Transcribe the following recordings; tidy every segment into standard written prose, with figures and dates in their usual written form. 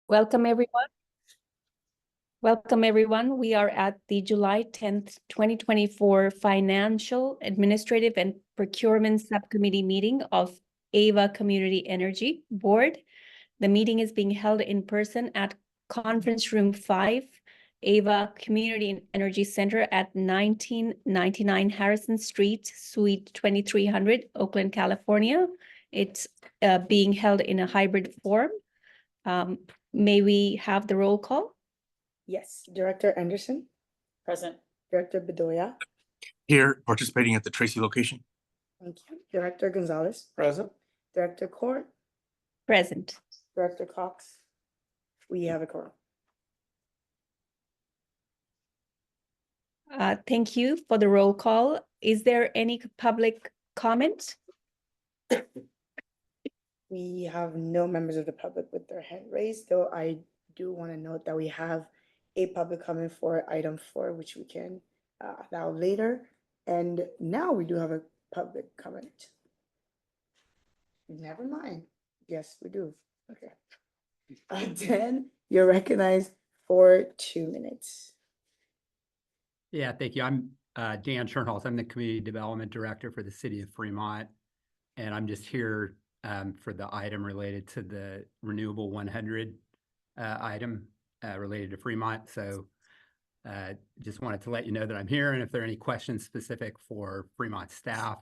Welcome, everyone. Welcome, everyone. We are at the July 10th, 2024 Financial, Administrative, and Procurement Subcommittee meeting of AVA Community Energy Board. The meeting is being held in person at Conference Room 5, AVA Community Energy Center at 1999 Harrison Street, Suite 2300, Oakland, California. It's being held in a hybrid form. May we have the roll call? Yes, Director Anderson. Present. Director Bedoya. Here, participating at the Tracy location. Thank you. Director Gonzalez. Present. Director Court. Present. Director Cox. We have a quorum. Thank you for the roll call. Is there any public comment? We have no members of the public with their hand raised, though I do want to note that we have a public comment for item 4, which we can allow later. And now we do have a public comment. Never mind. Yes, we do. Okay. Dan, you're recognized for 2 minutes. Yeah, thank you. I'm Dan Schernholz. I'm the Community Development Director for the City of Fremont. And I'm just here for the item related to the Renewable 100 item related to Fremont. So just wanted to let you know that I'm here. And if there are any questions specific for Fremont staff,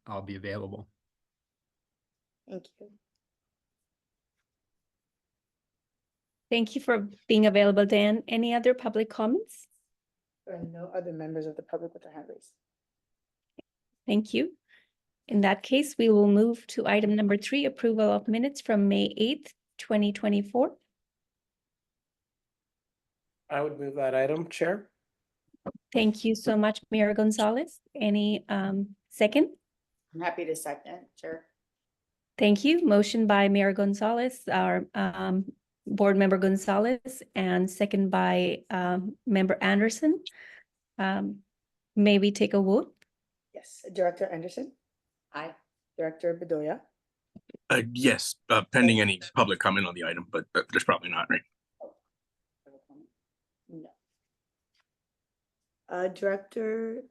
I'll be available. Thank you. Thank you for being available, Dan. Any other public comments? There are no other members of the public with their hand raised. Thank you. In that case, we will move to item number 3, approval of minutes from May 8th, 2024. I would move that item, Chair. Thank you so much, Mayor Gonzalez. Any second? I'm happy to second, Chair. Thank you. Motion by Mayor Gonzalez, our board member Gonzalez, and second by member Anderson. May we take a vote? Yes, Director Anderson. Aye. Director Bedoya. Yes, pending any public comment on the item, but there's probably not, right? No. Director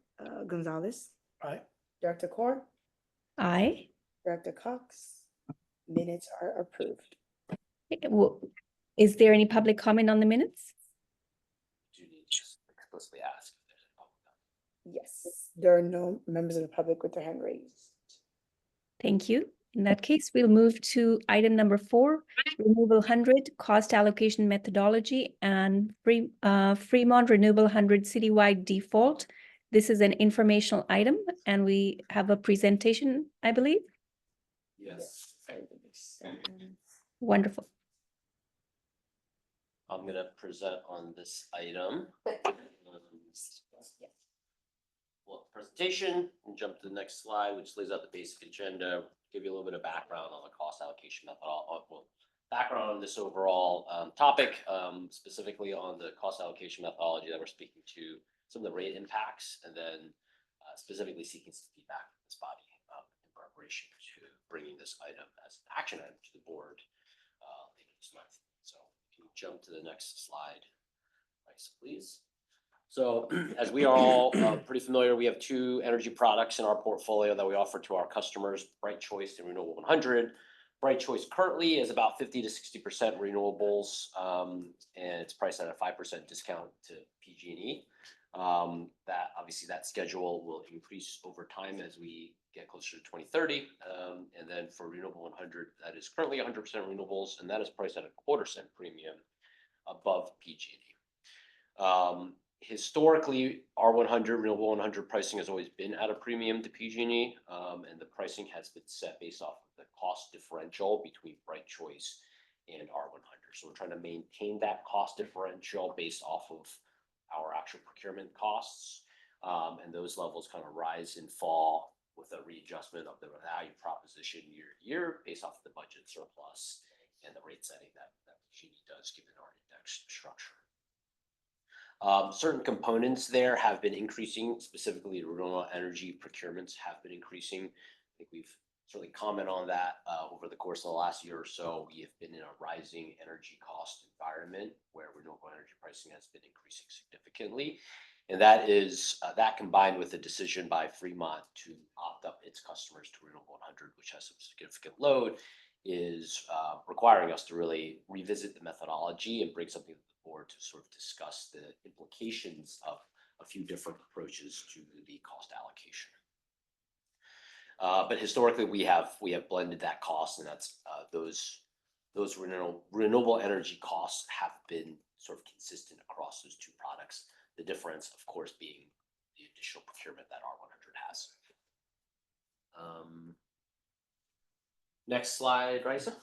Gonzalez. Aye. Director Court. Aye. Director Cox. Minutes are approved. Is there any public comment on the minutes? Do you need to just explicitly ask if there's a public comment? Yes, there are no members of the public with their hand raised. Thank you. In that case, we'll move to item number 4, Renewable 100 Cost Allocation Methodology and Fremont Renewable 100 Citywide Default. This is an informational item, and we have a presentation, I believe. Yes. Wonderful. I'm going to present on this item. Well, presentation, and jump to the next slide, which lays out the basic agenda, give you a little bit of background on the cost allocation methodology, background on this overall topic, specifically on the cost allocation methodology that we're speaking to, some of the rate impacts, and then specifically seeking some feedback from this body in preparation to bringing this item as an action item to the board later this month. So if you jump to the next slide, nice, please. So as we are all pretty familiar, we have 2 energy products in our portfolio that we offer to our customers, Bright Choice and Renewable 100. Bright Choice currently is about 50 to 60% renewables, and it's priced at a 5% discount to PG&E. That obviously that schedule will increase over time as we get closer to 2030. And then for Renewable 100, that is currently 100% renewables, and that is priced at a 1/4 cent premium above PG&E. Historically, R100, Renewable 100 pricing has always been at a premium to PG&E, and the pricing has been set based off of the cost differential between Bright Choice and R100. So we're trying to maintain that cost differential based off of our actual procurement costs, and those levels kind of rise and fall with a readjustment of the value proposition year to year based off of the budget surplus and the rate setting that PG&E does given our index structure. Certain components there have been increasing, specifically renewable energy procurements have been increasing. I think we've certainly comment on that. Over the course of the last year or so, we have been in a rising energy cost environment where renewable energy pricing has been increasing significantly. And that is that combined with the decision by Fremont to opt up its customers to Renewable 100, which has some significant load, is requiring us to really revisit the methodology and bring something to the board to sort of discuss the implications of a few different approaches to the cost allocation. But historically, we have blended that cost, and that's those renewable energy costs have been sort of consistent across those two products. The difference, of course, being the additional procurement that R100 has. Next slide, Raisa.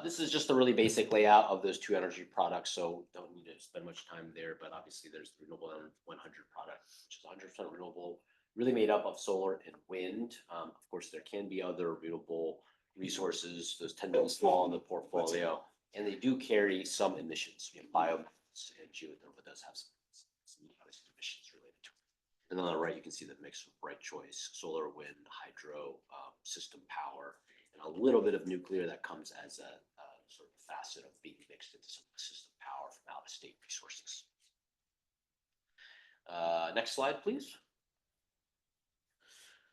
This is just a really basic layout of those two energy products, so don't need to spend much time there. But obviously, there's the Renewable 100 product, which is 100% renewable, really made up of solar and wind. Of course, there can be other renewable resources. Those tend to be small in the portfolio, and they do carry some emissions. Biomass and geothermal does have some emissions related to it. And on the right, you can see the mix of bright choice, solar, wind, hydro, system power, and a little bit of nuclear that comes as a sort of facet of being mixed into some of the system power from out-of-state resources. Next slide, please.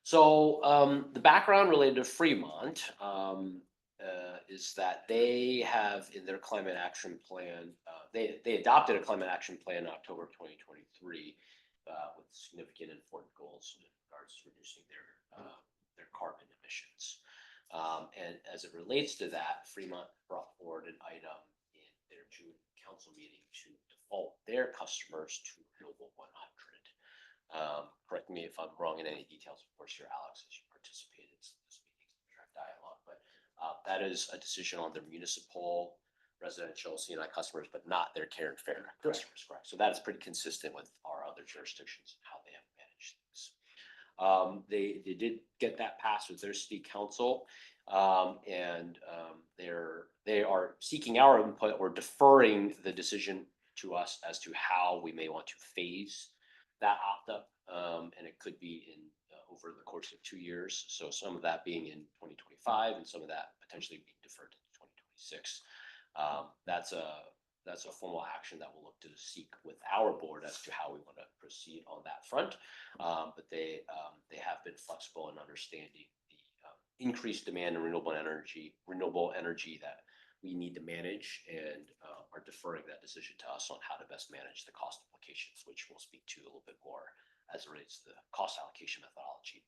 So the background related to Fremont is that they have in their climate action plan, they adopted a climate action plan in October of 2023 with significant and important goals in regards to reducing their carbon emissions. And as it relates to that, Fremont brought forward an item in their June council meeting to default their customers to Renewable 100. Correct me if I'm wrong in any details, of course, you're Alex, as you participated in this meeting, direct dialogue, but that is a decision on their municipal, residential, C&I customers, but not their care and fair customers, correct? So that is pretty consistent with our other jurisdictions and how they have managed things. They did get that passed with their city council, and they are seeking our input or deferring the decision to us as to how we may want to phase that opt-up, and it could be in over the course of 2 years. So some of that being in 2025 and some of that potentially being deferred to 2026. That's a formal action that we'll look to seek with our board as to how we want to proceed on that front. But they have been flexible in understanding the increased demand in renewable energy that we need to manage, and are deferring that decision to us on how to best manage the cost implications, which we'll speak to a little bit more as it relates to the cost allocation methodology.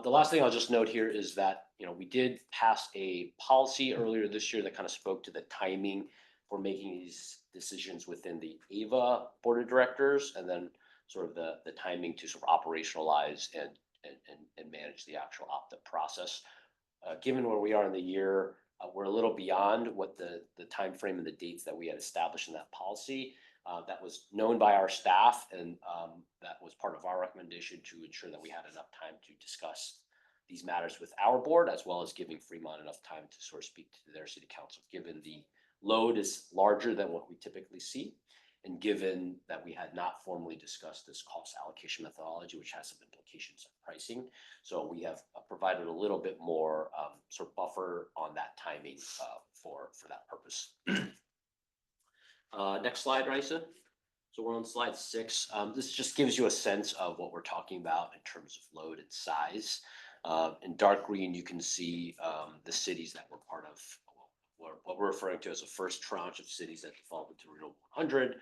The last thing I'll just note here is that we did pass a policy earlier this year that kind of spoke to the timing for making these decisions within the AVA board of directors, and then sort of the timing to sort of operationalize and manage the actual opt-up process. Given where we are in the year, we're a little beyond what the time frame and the dates that we had established in that policy. That was known by our staff, and that was part of our recommendation to ensure that we had enough time to discuss these matters with our board, as well as giving Fremont enough time to sort of speak to their city council, given the load is larger than what we typically see, and given that we had not formally discussed this cost allocation methodology, which has some implications on pricing. So we have provided a little bit more sort of buffer on that timing for that purpose. Next slide, Raisa. So we're on slide 6. This just gives you a sense of what we're talking about in terms of load and size. In dark green, you can see the cities that were part of what we're referring to as a first tranche of cities that defaulted to Renewable 100.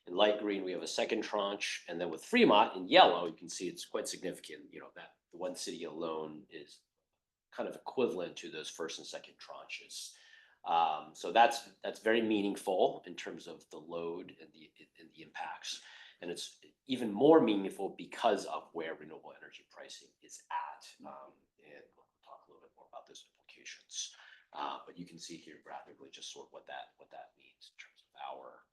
In light green, we have a second tranche. And then with Fremont in yellow, you can see it's quite significant. That the one city alone is kind of equivalent to those first and second tranches. So that's very meaningful in terms of the load and the impacts. And it's even more meaningful because of where renewable energy pricing is at. And we'll talk a little bit more about those implications. But you can see here graphically just sort of what that means in terms of our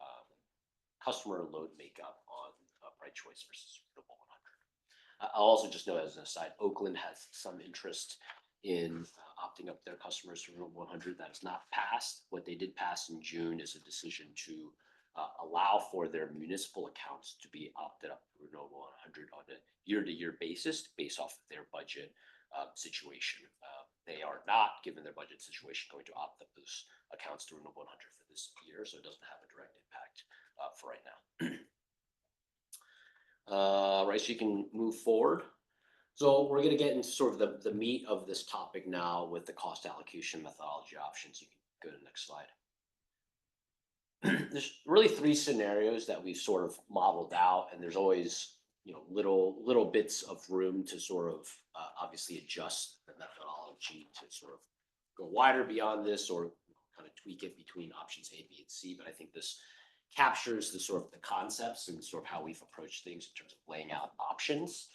customer load makeup on bright choice versus renewable 100. I'll also just note as an aside, Oakland has some interest in opting up their customers to Renewable 100. That is not passed. What they did pass in June is a decision to allow for their municipal accounts to be opted up to Renewable 100 on a year-to-year basis based off of their budget situation. They are not, given their budget situation, going to opt up those accounts to Renewable 100 for this year, so it doesn't have a direct impact for right now. Right, so you can move forward. So we're going to get into sort of the meat of this topic now with the cost allocation methodology options. You can go to the next slide. There's really three scenarios that we've sort of modeled out, and there's always, you know, little bits of room to sort of obviously adjust the methodology to sort of go wider beyond this or kind of tweak it between options A, B, and C. But I think this captures the sort of the concepts and sort of how we've approached things in terms of laying out options.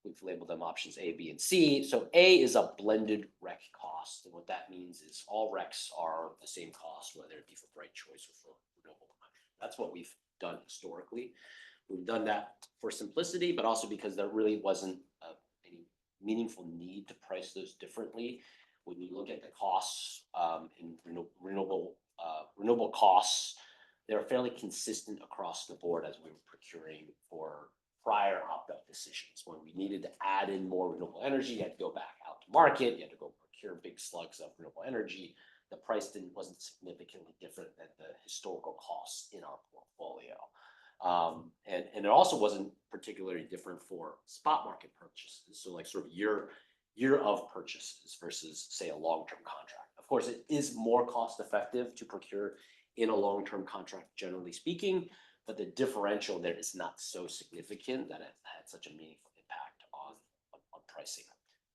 We've labeled them options A, B, and C. So A is a blended rec cost. And what that means is all recs are the same cost, whether it be for Bright Choice or for Renewable 100. That's what we've done historically. We've done that for simplicity, but also because there really wasn't any meaningful need to price those differently. When you look at the costs in renewable costs, they're fairly consistent across the board as we were procuring for prior opt-out decisions. When we needed to add in more renewable energy, you had to go back out to market, you had to go procure big slugs of renewable energy. The price wasn't significantly different than the historical costs in our portfolio. And it also wasn't particularly different for spot market purchases. So like sort of year of purchases versus say a long-term contract. Of course, it is more cost effective to procure in a long-term contract, generally speaking, but the differential there is not so significant that it had such a meaningful impact on pricing.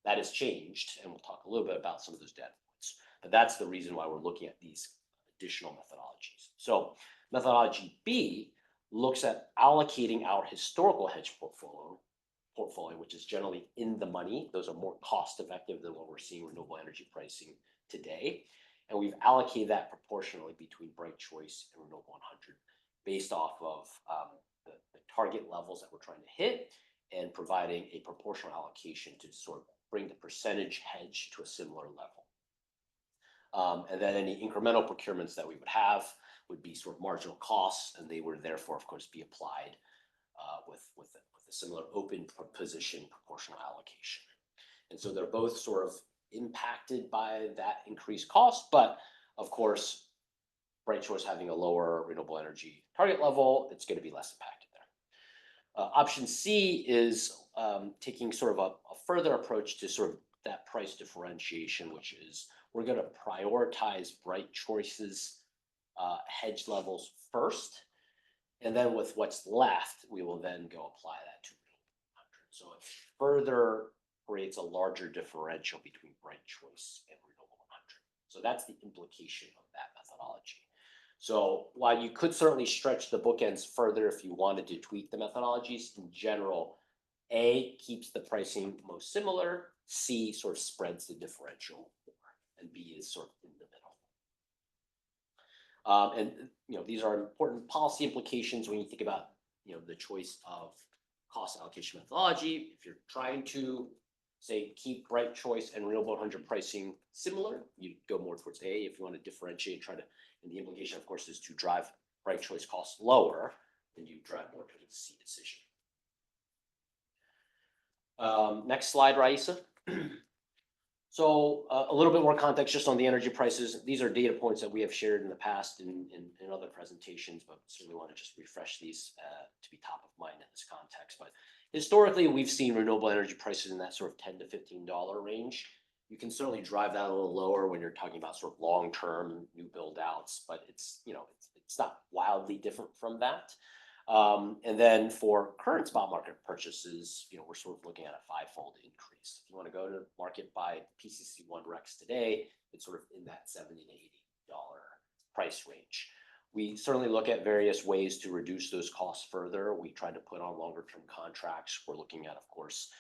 That has changed, and we'll talk a little bit about some of those data points. But that's the reason why we're looking at these additional methodologies. So methodology B looks at allocating our historical hedge portfolio, which is generally in the money. Those are more cost effective than what we're seeing renewable energy pricing today. And we've allocated that proportionally between Bright Choice and Renewable 100 based off of the target levels that we're trying to hit and providing a proportional allocation to sort of bring the percentage hedge to a similar level. And then any incremental procurements that we would have would be sort of marginal costs, and they would therefore, of course, be applied with a similar open position proportional allocation. And so they're both sort of impacted by that increased cost, but of course, Bright Choice having a lower renewable energy target level, it's going to be less impacted there. Option C is taking sort of a further approach to sort of that price differentiation, which is we're going to prioritize Bright Choice's hedge levels first, and then with what's left, we will then go apply that to Renewable 100. So it further creates a larger differential between Bright Choice and Renewable 100. So that's the implication of that methodology. So while you could certainly stretch the bookends further if you wanted to tweak the methodologies, in general, A keeps the pricing most similar, C sort of spreads the differential, and B is sort of in the middle. And you know, these are important policy implications when you think about, you know, the choice of cost allocation methodology. If you're trying to say keep Bright Choice and Renewable 100 pricing similar, you go more towards A. If you want to differentiate, and the implication, of course, is to drive Bright Choice costs lower, then you drive more towards the C decision. Next slide, Raisa. So a little bit more context just on the energy prices. These are data points that we have shared in the past in other presentations, but certainly want to just refresh these to be top of mind in this context. But historically, we've seen renewable energy prices in that sort of $10 to $15 range. You can certainly drive that a little lower when you're talking about sort of long-term new build outs, but it's, you know, it's not wildly different from that. And then for current spot market purchases, you know, we're sort of looking at a fivefold increase. If you want to go to market by PCC1 RECs today, it's sort of in that $70 to $80 price range. We certainly look at various ways to reduce those costs further. We try to put on longer term contracts. We're looking at, of course,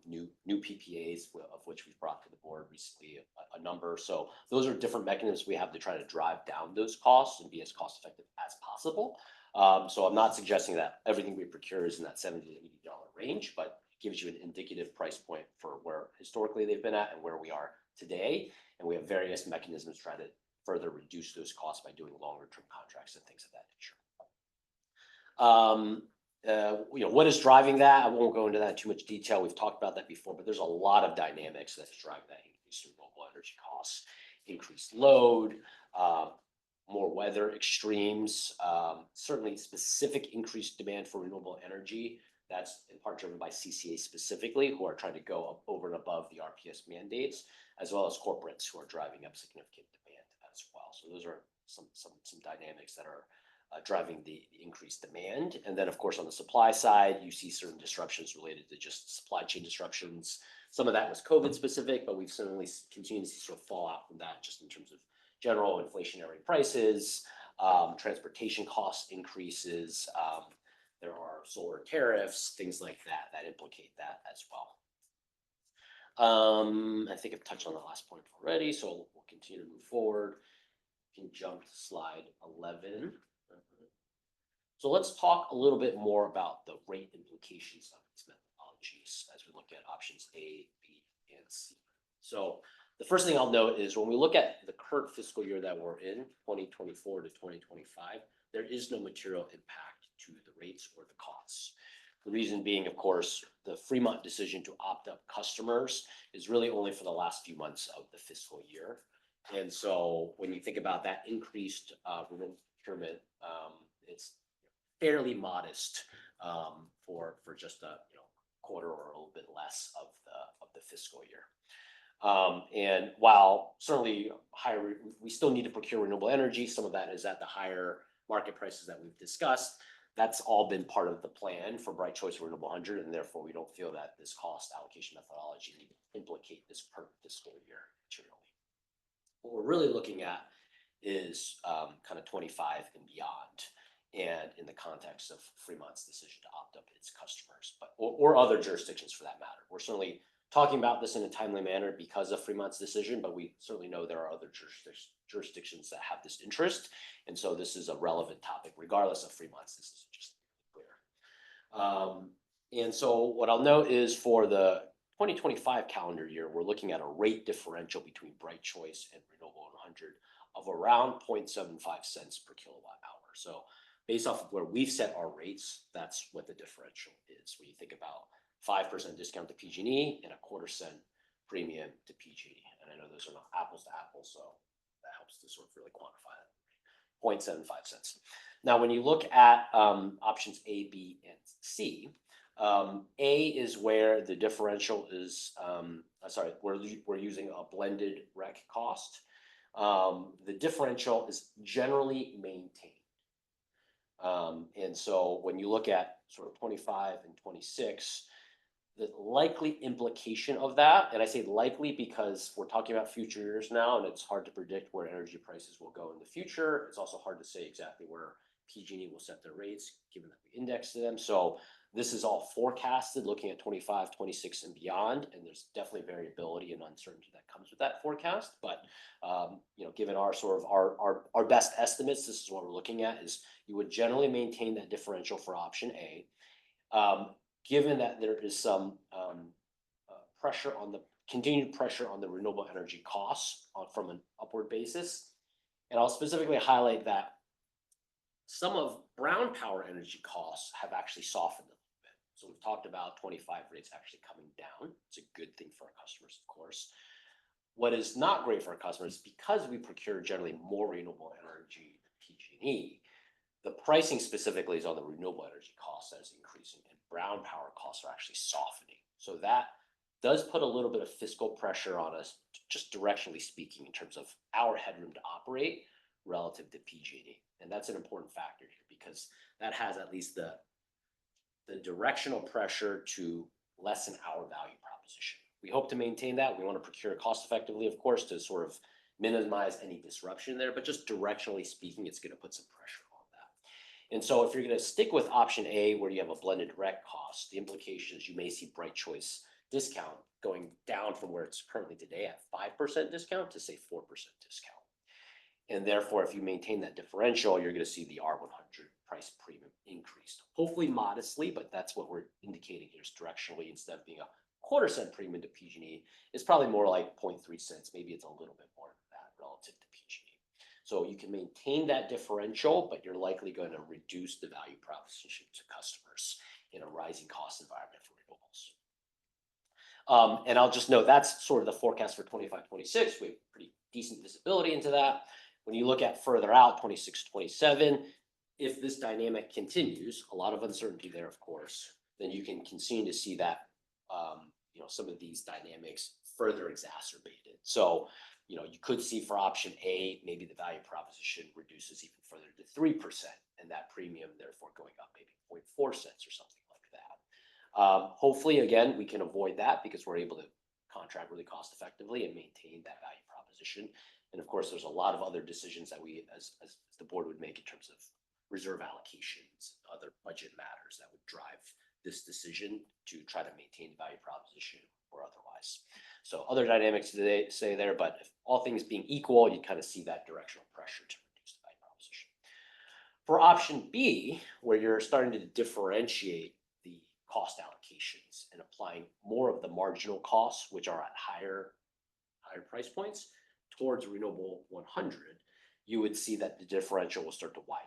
new PPAs, of which we've brought to the board recently a number. So those are different mechanisms we have to try to drive down those costs and be as cost effective as possible. So I'm not suggesting that everything we procure is in that $70 to $80 range, but it gives you an indicative price point for where historically they've been at and where we are today. And we have various mechanisms to try to further reduce those costs by doing longer term contracts and things of that nature. what is driving that? I won't go into that in too much detail. We've talked about that before, but there's a lot of dynamics that is driving that increase in renewable energy costs, increased load, more weather extremes, certainly specific increased demand for renewable energy. That's in part driven by CCA specifically, who are trying to go up over and above the RPS mandates, as well as corporates who are driving up significant demand as well. So those are some dynamics that are driving the increased demand. And then, of course, on the supply side, you see certain disruptions related to just supply chain disruptions. Some of that was COVID specific, but we've certainly continued to see sort of fallout from that just in terms of general inflationary prices, transportation cost increases. There are solar tariffs, things like that implicate that as well. I think I've touched on the last point already, so we'll continue to move forward. You can jump to slide 11. So let's talk a little bit more about the rate implications of these methodologies as we look at options A, B, and C. So the first thing I'll note is when we look at the current fiscal year that we're in, 2024 to 2025, there is no material impact to the rates or the costs. The reason being, of course, the Fremont decision to opt up customers is really only for the last few months of the fiscal year. And so when you think about that increased procurement, it's fairly modest for just a quarter or a little bit less of the fiscal year. And while certainly higher, we still need to procure renewable energy. Some of that is at the higher market prices that we've discussed. That's all been part of the plan for Bright Choice Renewable 100, and therefore we don't feel that this cost allocation methodology need to implicate this per fiscal year materially. What we're really looking at is kind of 25 and beyond, and in the context of Fremont's decision to opt up its customers, but or other jurisdictions for that matter. We're certainly talking about this in a timely manner because of Fremont's decision, but we certainly know there are other jurisdictions that have this interest, and so this is a relevant topic regardless of Fremont's decision, just clear. And so what I'll note is for the 2025 calendar year, we're looking at a rate differential between Bright Choice and Renewable 100 of around 0.75 cents per kilowatt hour. So based off of where we've set our rates, that's what the differential is. When you think about 5% discount to PG&E and a 1/4 cent premium to PG&E. And I know those are not apples to apples, so that helps to sort of really quantify that. 0.75 cents. Now, when you look at options A, B, and C, A is where the differential is, we're using a blended rec cost. The differential is generally maintained. And so when you look at sort of 25 and 26, the likely implication of that, and I say likely because we're talking about future years now, and it's hard to predict where energy prices will go in the future. It's also hard to say exactly where PG&E will set their rates, given that we index to them. So this is all forecasted looking at 25, 26 and beyond, and there's definitely variability and uncertainty that comes with that forecast. But given our sort of our best estimates, this is what we're looking at, is you would generally maintain that differential for option A. Given that there is some continued pressure on the renewable energy costs from an upward basis. And I'll specifically highlight that some of brown power energy costs have actually softened a little bit. So we've talked about 25 rates actually coming down. It's a good thing for our customers, of course. What is not great for our customers, because we procure generally more renewable energy than PG&E, the pricing specifically is on the renewable energy cost that is increasing, and brown power costs are actually softening. So that does put a little bit of fiscal pressure on us, just directionally speaking, in terms of our headroom to operate relative to PG&E. And that's an important factor here because that has at least the directional pressure to lessen our value proposition. We hope to maintain that. We want to procure cost effectively, of course, to sort of minimize any disruption there, but just directionally speaking, it's going to put some pressure on that. And so if you're going to stick with option A, where you have a blended rec cost, the implication is you may see Bright Choice discount going down from where it's currently today at 5% discount to say 4% discount. And therefore, if you maintain that differential, you're going to see the R100 price premium increased. Hopefully modestly, but that's what we're indicating here is directionally, instead of being a 1/4 cent premium to PG&E, it's probably more like 0.3 cents. Maybe it's a little bit more than that relative to PG&E. So you can maintain that differential, but you're likely going to reduce the value proposition to customers in a rising cost environment for renewables. And I'll just note that's sort of the forecast for 25, 26. We have pretty decent visibility into that. When you look at further out, 26, 27, if this dynamic continues, a lot of uncertainty there, of course, then you can continue to see that, some of these dynamics further exacerbated. So, you could see for option A, maybe the value proposition reduces even further to 3%, and that premium therefore going up maybe 0.4 cents or something like that. Hopefully, again, we can avoid that because we're able to contract really cost effectively and maintain that value proposition. And of course, there's a lot of other decisions that we, as the board, would make in terms of reserve allocations, other budget matters that would drive this decision to try to maintain the value proposition or otherwise. So other dynamics today say there, but if all things being equal, you kind of see that directional pressure to reduce the value proposition. For option B, where you're starting to differentiate the cost allocations and applying more of the marginal costs, which are at higher price points, towards renewable 100, you would see that the differential will start to widen.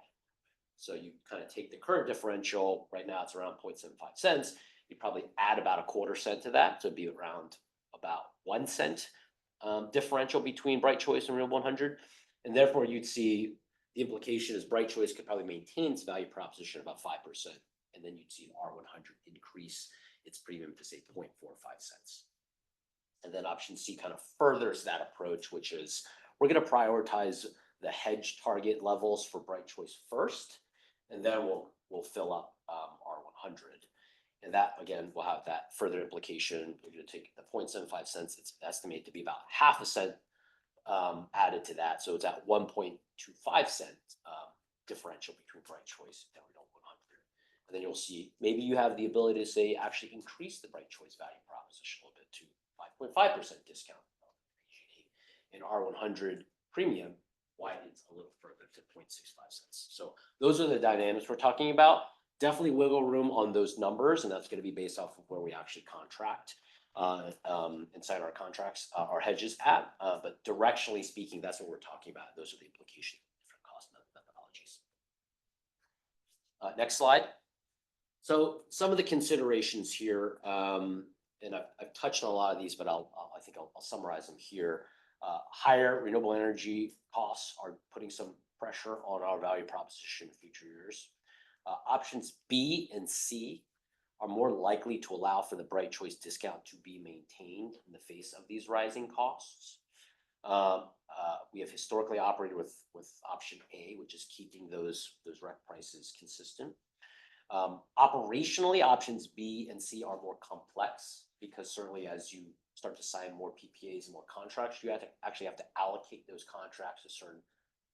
So you kind of take the current differential, right now it's around 0.75 cents, you probably add about a quarter cent to that, so it'd be around about 1 cent differential between Bright Choice and Renewable 100. And therefore you'd see the implication is Bright Choice could probably maintain its value proposition about 5%. And then you'd see R100 increase its premium to say 0.45 cents. And then option C kind of furthers that approach, which is we're going to prioritize the hedge target levels for Bright Choice first, and then we'll fill up R100. And that, again, will have that further implication. We're going to take the 0.75 cents. It's estimated to be about half a cent added to that. So it's at 1.25 cent differential between Bright Choice and Renewable 100. And then you'll see maybe you have the ability to say actually increase the Bright Choice value proposition a little bit to 5.5% discount PG&E, and R100 premium widens a little further to 0.65 cents. So those are the dynamics we're talking about. Definitely wiggle room on those numbers, and that's going to be based off of where we actually contract inside our contracts, our hedges at. But directionally speaking, that's what we're talking about. Those are the implications of different cost methodologies. Next slide. So some of the considerations here, and I've touched on a lot of these, but I think I'll summarize them here. Higher renewable energy costs are putting some pressure on our value proposition in future years. Options B and C are more likely to allow for the Bright Choice discount to be maintained in the face of these rising costs. We have historically operated with option A, which is keeping those REC prices consistent. Operationally, options B and C are more complex because certainly as you start to sign more PPAs and more contracts, you actually have to allocate those contracts to certain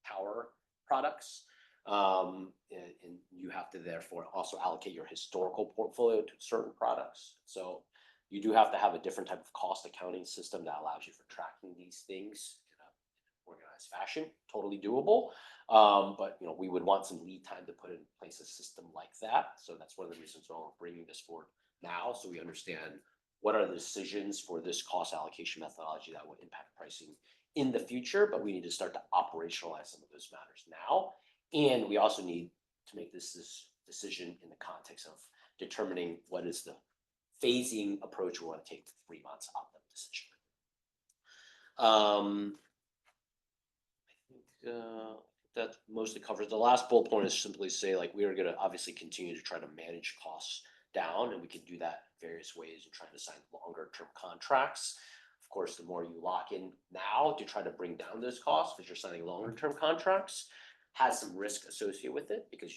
power products. And you have to therefore also allocate your historical portfolio to certain products. So you do have to have a different type of cost accounting system that allows you for tracking these things in an organized fashion. Totally doable. But we would want some lead time to put in place a system like that. So that's one of the reasons why we're bringing this forward now, so we understand what are the decisions for this cost allocation methodology that would impact pricing in the future. But we need to start to operationalize some of those matters now. And we also need to make this decision in the context of determining what is the phasing approach we want to take to 3 months out of the decision. I think that mostly covers. The last bullet point is simply say, like, we are going to obviously continue to try to manage costs down, and we can do that various ways in trying to sign longer term contracts. Of course, the more you lock in now to try to bring down those costs because you're signing longer term contracts, has some risk associated with it because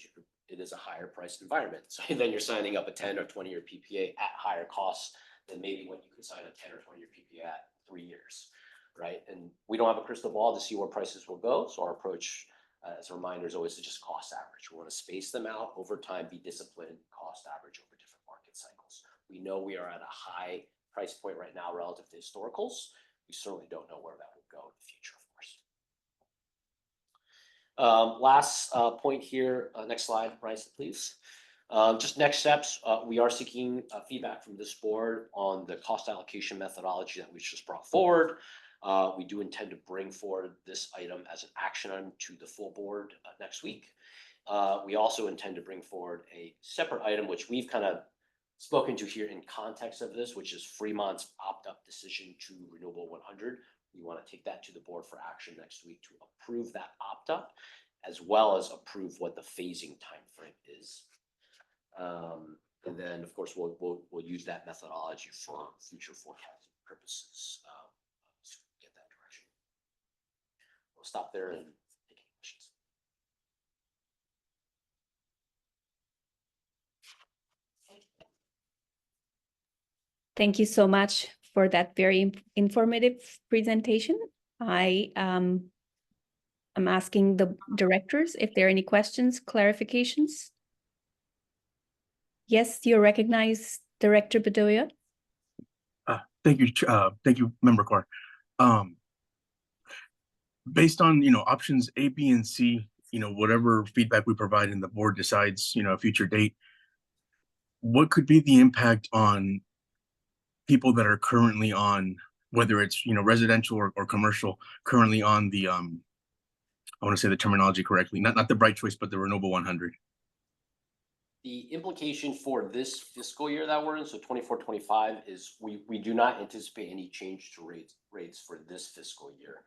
it is a higher priced environment. So then you're signing up a 10 or 20 year PPA at higher costs than maybe what you could sign a 10 or 20 year PPA at 3 years, right? And we don't have a crystal ball to see where prices will go. So our approach, as a reminder, is always to just cost average. We want to space them out over time, be disciplined, cost average over different market cycles. We know we are at a high price point right now relative to historicals. We certainly don't know where that will go in the future, of course. Last point here, next slide, Bryce, please. Just next steps, we are seeking feedback from this board on the cost allocation methodology that we just brought forward. We do intend to bring forward this item as an action item to the full board next week. We also intend to bring forward a separate item, which we've kind of spoken to here in context of this, which is Fremont's opt-up decision to Renewable 100. We want to take that to the board for action next week to approve that opt-up, as well as approve what the phasing timeframe is. And then, of course, we'll use that methodology for future forecasting purposes to get that direction. We'll stop there and take any questions. Thank you so much for that very informative presentation. I'm asking the directors if there are any questions, clarifications. Yes, you're recognized, Director Bedoya. Thank you, Member Carr. Based on, options A, B, and C, whatever feedback we provide and the board decides, a future date, what could be the impact on people that are currently on, whether it's, residential or commercial, currently on the, I want to say the terminology correctly, not the Bright Choice, but the Renewable 100? The implication for this fiscal year that we're in, so 24-25, is we do not anticipate any change to rates for this fiscal year.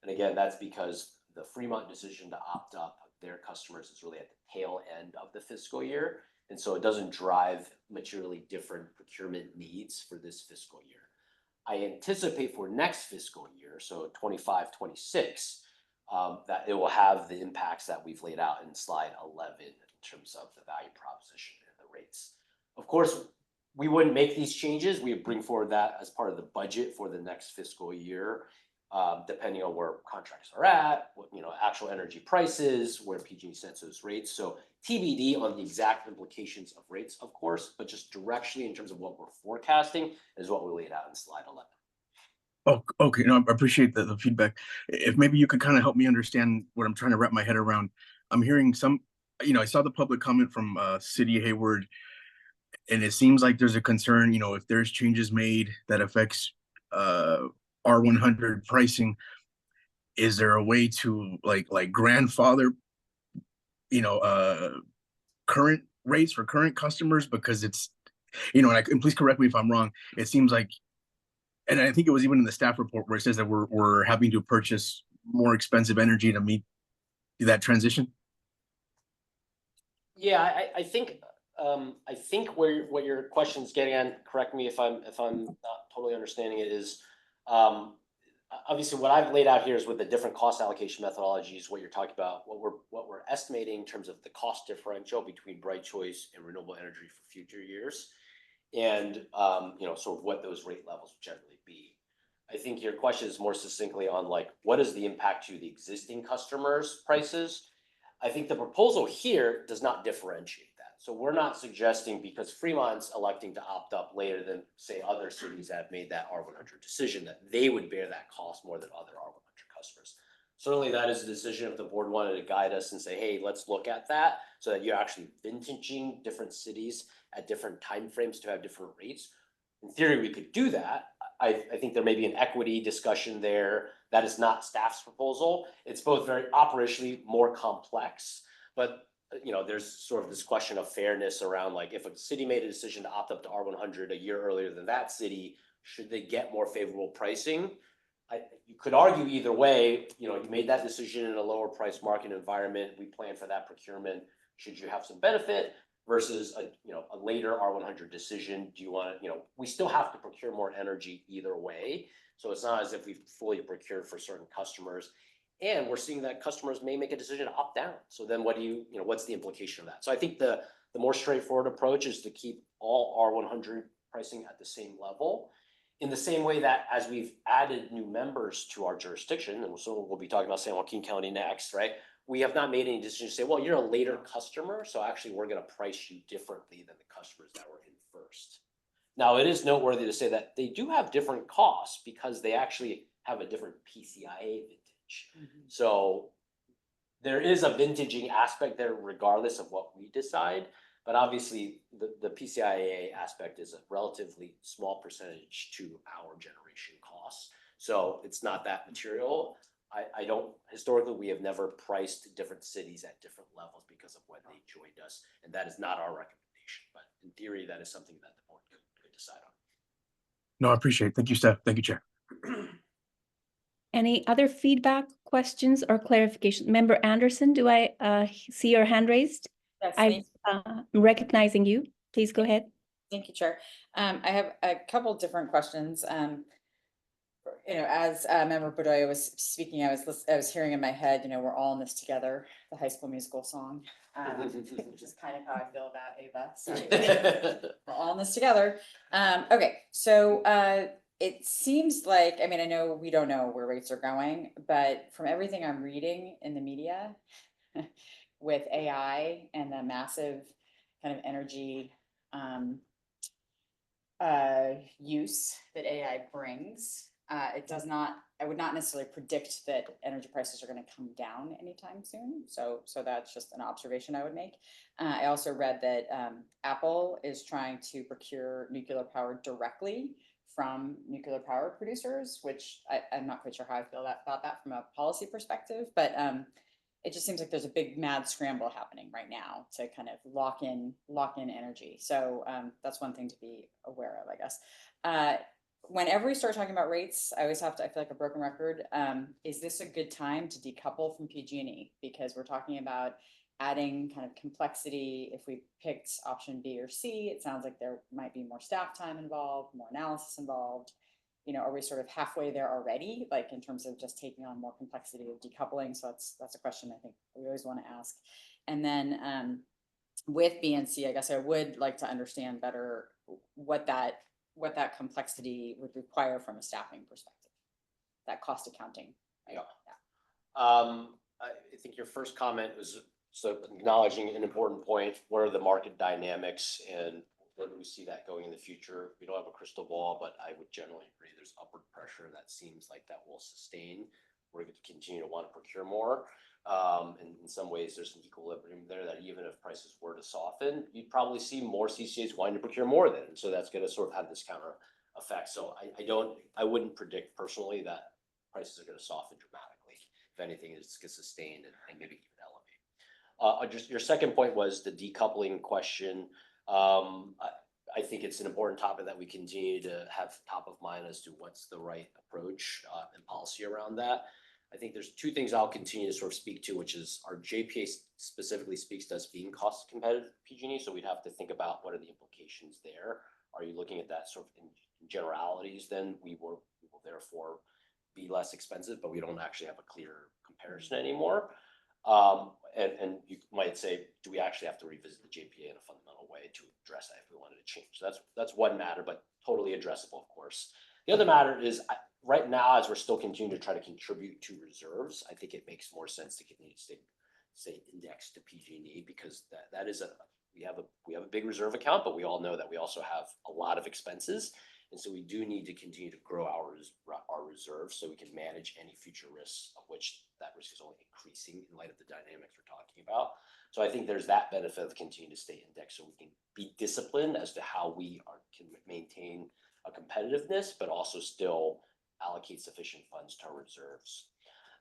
And again, that's because the Fremont decision to opt up their customers is really at the tail end of the fiscal year. And so it doesn't drive materially different procurement needs for this fiscal year. I anticipate for next fiscal year, so 25-26, that it will have the impacts that we've laid out in slide 11 in terms of the value proposition and the rates. Of course, we wouldn't make these changes. We would bring forward that as part of the budget for the next fiscal year, depending on where contracts are at, what, actual energy prices, where PG&E sets those rates. So TBD on the exact implications of rates, of course, but just directionally in terms of what we're forecasting is what we laid out in slide 11. Oh, okay. No, I appreciate the feedback. If maybe you could kind of help me understand what I'm trying to wrap my head around. I'm hearing some, I saw the public comment from City of Hayward, and it seems like there's a concern, if there's changes made that affects R100 pricing, is there a way to like grandfather, current rates for current customers? Because it's, and please correct me if I'm wrong, it seems like, and I think it was even in the staff report where it says that we're having to purchase more expensive energy to meet that transition. Yeah, I think what your question's getting at, correct me if I'm not totally understanding it, is obviously what I've laid out here is with the different cost allocation methodologies, what you're talking about, what we're estimating in terms of the cost differential between Bright Choice and renewable energy for future years, and sort of what those rate levels would generally be. I think your question is more succinctly on what is the impact to the existing customers' prices. I think the proposal here does not differentiate that. So we're not suggesting, because Fremont's electing to opt up later than, say, other cities that have made that R100 decision, that they would bear that cost more than other R100 customers. Certainly that is a decision if the board wanted to guide us and say, hey, let's look at that so that you're actually vintaging different cities at different timeframes to have different rates. In theory, we could do that. I think there may be an equity discussion there. That is not staff's proposal. It's both very operationally more complex, but there's sort of this question of fairness around if a city made a decision to opt up to R100 a year earlier than that city, should they get more favorable pricing? You could argue either way. You made that decision in a lower price market environment. We plan for that procurement. Should you have some benefit versus a later R100 decision? Do you want to, we still have to procure more energy either way. So it's not as if we've fully procured for certain customers. And we're seeing that customers may make a decision to opt down. So then what's the implication of that? So I think the more straightforward approach is to keep all R100 pricing at the same level. In the same way that as we've added new members to our jurisdiction, and so we'll be talking about San Joaquin County next, right? We have not made any decision to say, well, you're a later customer, so actually we're going to price you differently than the customers that were in first. Now, it is noteworthy to say that they do have different costs because they actually have a different PCIA vintage. Mm-hmm. So there is a vintaging aspect there regardless of what we decide, but obviously the PCIA aspect is a relatively small percentage to our generation costs. So it's not that material. I don't, historically, we have never priced different cities at different levels because of when they joined us, and that is not our recommendation. But in theory, that is something that the board could decide on. No, I appreciate it. Thank you, Steph. Thank you, Chair. Any other feedback, questions, or clarification? Member Anderson, do I see your hand raised? Yes, I'm recognizing you. Please go ahead. thank you, Chair. I have a couple different questions. As Member Bedoya was speaking, I was hearing in my head, we're all in this together, the High School Musical song, which is kind of how I feel about Ava. So we're all in this together. Okay, so it seems like, I know we don't know where rates are going, but from everything I'm reading in the media with AI and the massive kind of energy use that AI brings, I would not necessarily predict that energy prices are going to come down anytime soon. So that's just an observation I would make. I also read that Apple is trying to procure nuclear power directly from nuclear power producers, which I'm not quite sure how I feel about that from a policy perspective, but it just seems like there's a big mad scramble happening right now to kind of lock in energy. So that's one thing to be aware of, I guess. Whenever we start talking about rates, I always I feel like a broken record. Is this a good time to decouple from PG&E? Because we're talking about adding kind of complexity. If we picked option B or C, it sounds like there might be more staff time involved, more analysis involved. Are we sort of halfway there already, like in terms of just taking on more complexity of decoupling? So that's a question I think we always want to ask. And then with B and C, I guess I would like to understand better what that complexity would require from a staffing perspective, that cost accounting. Right? I think your first comment was acknowledging an important point. What are the market dynamics and where do we see that going in the future? We don't have a crystal ball, but I would generally agree there's upward pressure that seems like that will sustain. We're going to continue to want to procure more. And in some ways, there's an equilibrium there that even if prices were to soften, you'd probably see more CCAs wanting to procure more then. And so that's going to sort of have this counter effect. So I wouldn't predict personally that prices are going to soften dramatically. If anything, it's going to sustain and maybe even elevate. Just your second point was the decoupling question. I think it's an important topic that we continue to have top of mind as to what's the right approach and policy around that. I think there's two things I'll continue to sort of speak to, which is our JPA specifically speaks to us being cost competitive PG&E. So we'd have to think about what are the implications there. Are you looking at that sort of in generalities? Then we will therefore be less expensive, but we don't actually have a clear comparison anymore. And you might say, do we actually have to revisit the JPA in a fundamental way to address that if we wanted to change? So that's one matter, but totally addressable, of course. The other matter is right now, as we're still continuing to try to contribute to reserves, I think it makes more sense to continue to stay indexed to PG&E because that is we have a big reserve account, but we all know that we also have a lot of expenses. And so we do need to continue to grow our reserves so we can manage any future risks, of which that risk is only increasing in light of the dynamics we're talking about. So I think there's that benefit of continuing to stay indexed so we can be disciplined as to how we can maintain a competitiveness, but also still allocate sufficient funds to our reserves.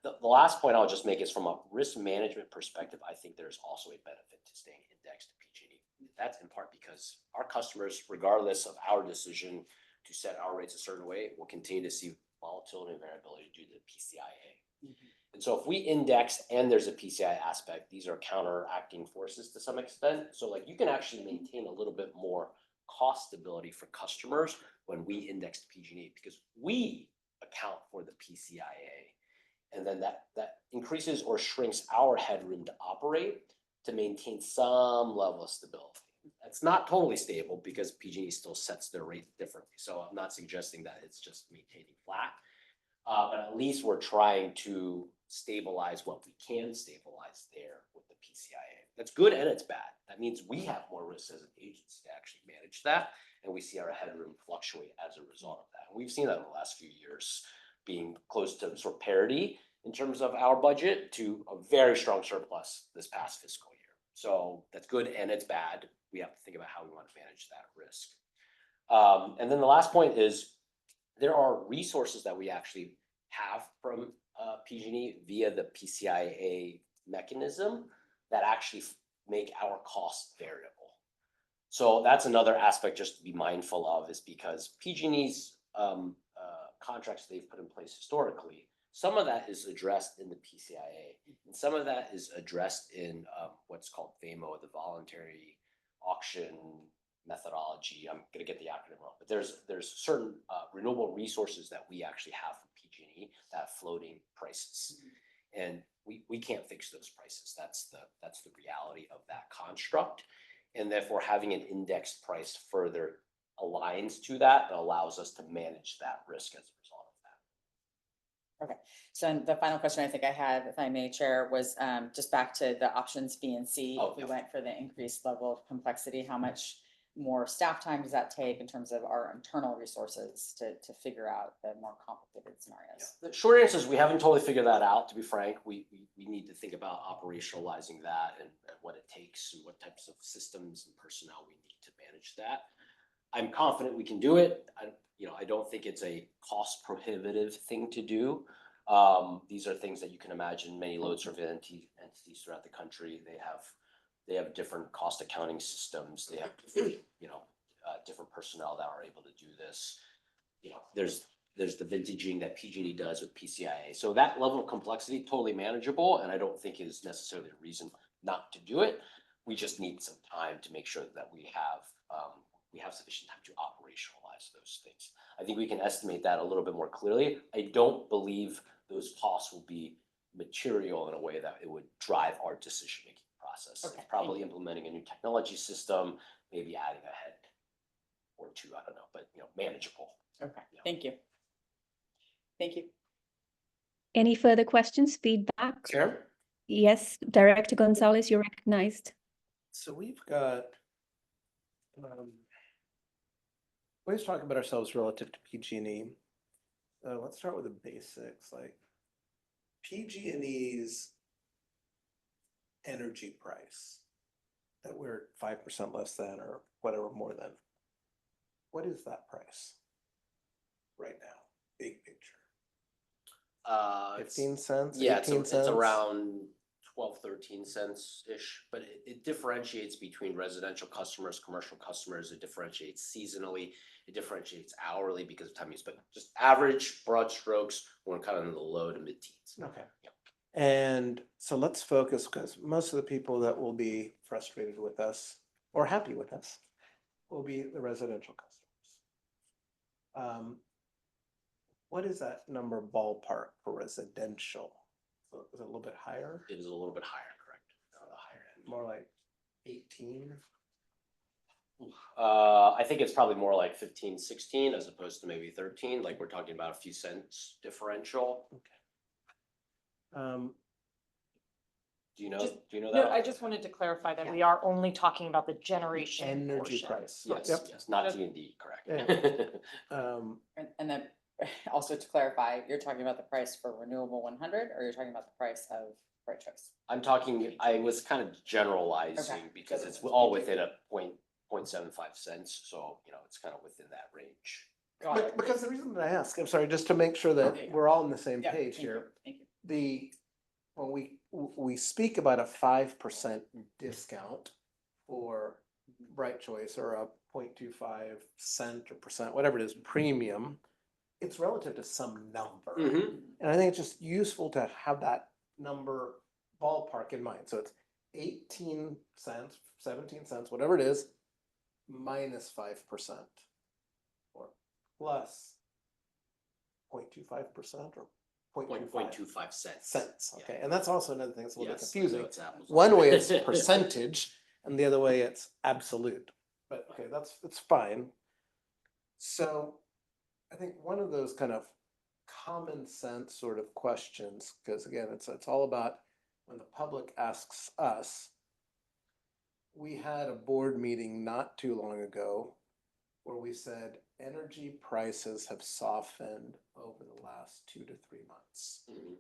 The last point I'll just make is from a risk management perspective, I think there's also a benefit to staying indexed to PG&E. That's in part because our customers, regardless of our decision to set our rates a certain way, will continue to see volatility and variability due to the PCIA. Mm-hmm. And so if we index and there's a PCI aspect, these are counteracting forces to some extent. So like you can actually maintain a little bit more cost stability for customers when we index to PG&E because we account for the PCIA. And then that increases or shrinks our headroom to operate to maintain some level of stability. It's not totally stable because PG&E still sets their rate differently. So I'm not suggesting that it's just maintaining flat, but at least we're trying to stabilize what we can stabilize there with the PCIA. That's good and it's bad. That means we have more risks as an agency to actually manage that, and we see our headroom fluctuate as a result of that. And we've seen that in the last few years being close to sort of parity in terms of our budget to a very strong surplus this past fiscal year. So that's good and it's bad. We have to think about how we want to manage that risk. And then the last point is there are resources that we actually have from PG&E via the PCIA mechanism that actually make our costs variable. So that's another aspect just to be mindful of, is because PG&E's contracts they've put in place historically, some of that is addressed in the PCIA, and some of that is addressed in what's called VAMO, the voluntary auction methodology. I'm gonna get the acronym wrong, but there's certain renewable resources that we actually have from PG&E that have floating prices, and we can't fix those prices. That's the reality of that construct, and therefore having an indexed price further aligns to that and allows us to manage that risk as a result of that. Okay, so the final question I think I had, if I may, Chair, was just back to the options B and C. Oh, If we yeah. went for the increased level of complexity, how much more staff time does that take in terms of our internal resources to figure out the more complicated scenarios? The short answer is we haven't totally figured that out, to be frank. We need to think about operationalizing that and what it takes and what types of systems and personnel we need to manage that. I'm confident we can do it. I don't think it's a cost prohibitive thing to do. These are things that you can imagine many load serving entities throughout the country. They have different cost accounting systems. They have different personnel that are able to do this. There's the vintaging that PG&E does with PCIA. So that level of complexity, totally manageable, and I don't think is necessarily a reason not to do it. We just need some time to make sure that we have sufficient time to operationalize those things. I think we can estimate that a little bit more clearly. I don't believe those costs will be material in a way that it would drive our decision-making process. Okay, Probably implementing a new technology system, maybe adding a head or two, I don't know, but manageable. Okay, Yeah. thank you. Thank you. Any further questions, feedback? Chair? Yes, Director Gonzalez, you're recognized. So we've got, we always talk about ourselves relative to PG&E. Let's start with the basics, like PG&E's energy price that we're 5% less than or whatever more than. What is that price right now? Big picture. 15 cents? Yeah, 18 it's cents? around 12, 13 cents-ish, but it differentiates between residential customers, commercial customers. It differentiates seasonally. It differentiates hourly because of time use, but just average broad strokes, we're kind of in the low to mid-teens. Okay. And so let's focus, because most of the people that will be frustrated with us or happy with us will be the residential customers. What is that number ballpark for residential? So is it a little bit higher? It is a little bit higher, correct? On the higher end. More like 18? I think it's probably more like 15, 16 as opposed to maybe 13. Like we're talking about a few cents differential. Okay. Do you know No, that? I just wanted to clarify that Yeah. we are only talking about the generation Energy portion. price. Yes, Yep. yes, not T&D, correct. Yeah. And then also to clarify, you're talking about the price for renewable 100, or you're talking about the price of Bright Choice? I was kind of generalizing Okay. because it's all within a 0.75 cents. So, it's kind of within that range. Got it. Because the reason that I ask, I'm sorry, just to make sure that Okay. we're all on the same Yeah, page thank you, here. Thank you. When we speak about a 5% discount for Bright Choice or a 0.25 cent or percent, whatever it is, premium, it's relative to some number. Mm-hmm. And I think it's just useful to have that number ballpark in mind. So it's 18 cents, 17 cents, whatever it is, minus 5% or plus 0.25% or 0.25 0.25 cents. cents. Yeah. Okay, and that's also another thing that's a little bit Yes, confusing. so it's apples and One way oranges. it's percentage, and the other way it's absolute. But okay, it's fine. So I think one of those kind of common sense sort of questions, because again, it's all about when the public asks us. We had a board meeting not too long ago where we said energy prices have softened over the last 2 to 3 months. Mhm.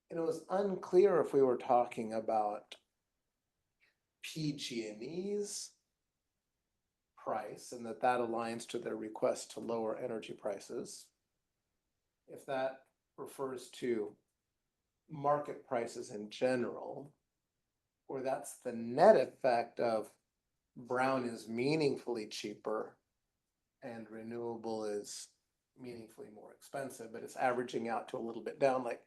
And it was unclear if we were talking about PG&E's price and that aligns to their request to lower energy prices. If that refers to market prices in general, or that's the net effect of brown is meaningfully cheaper and renewable is meaningfully more expensive, but it's averaging out to a little bit down, like,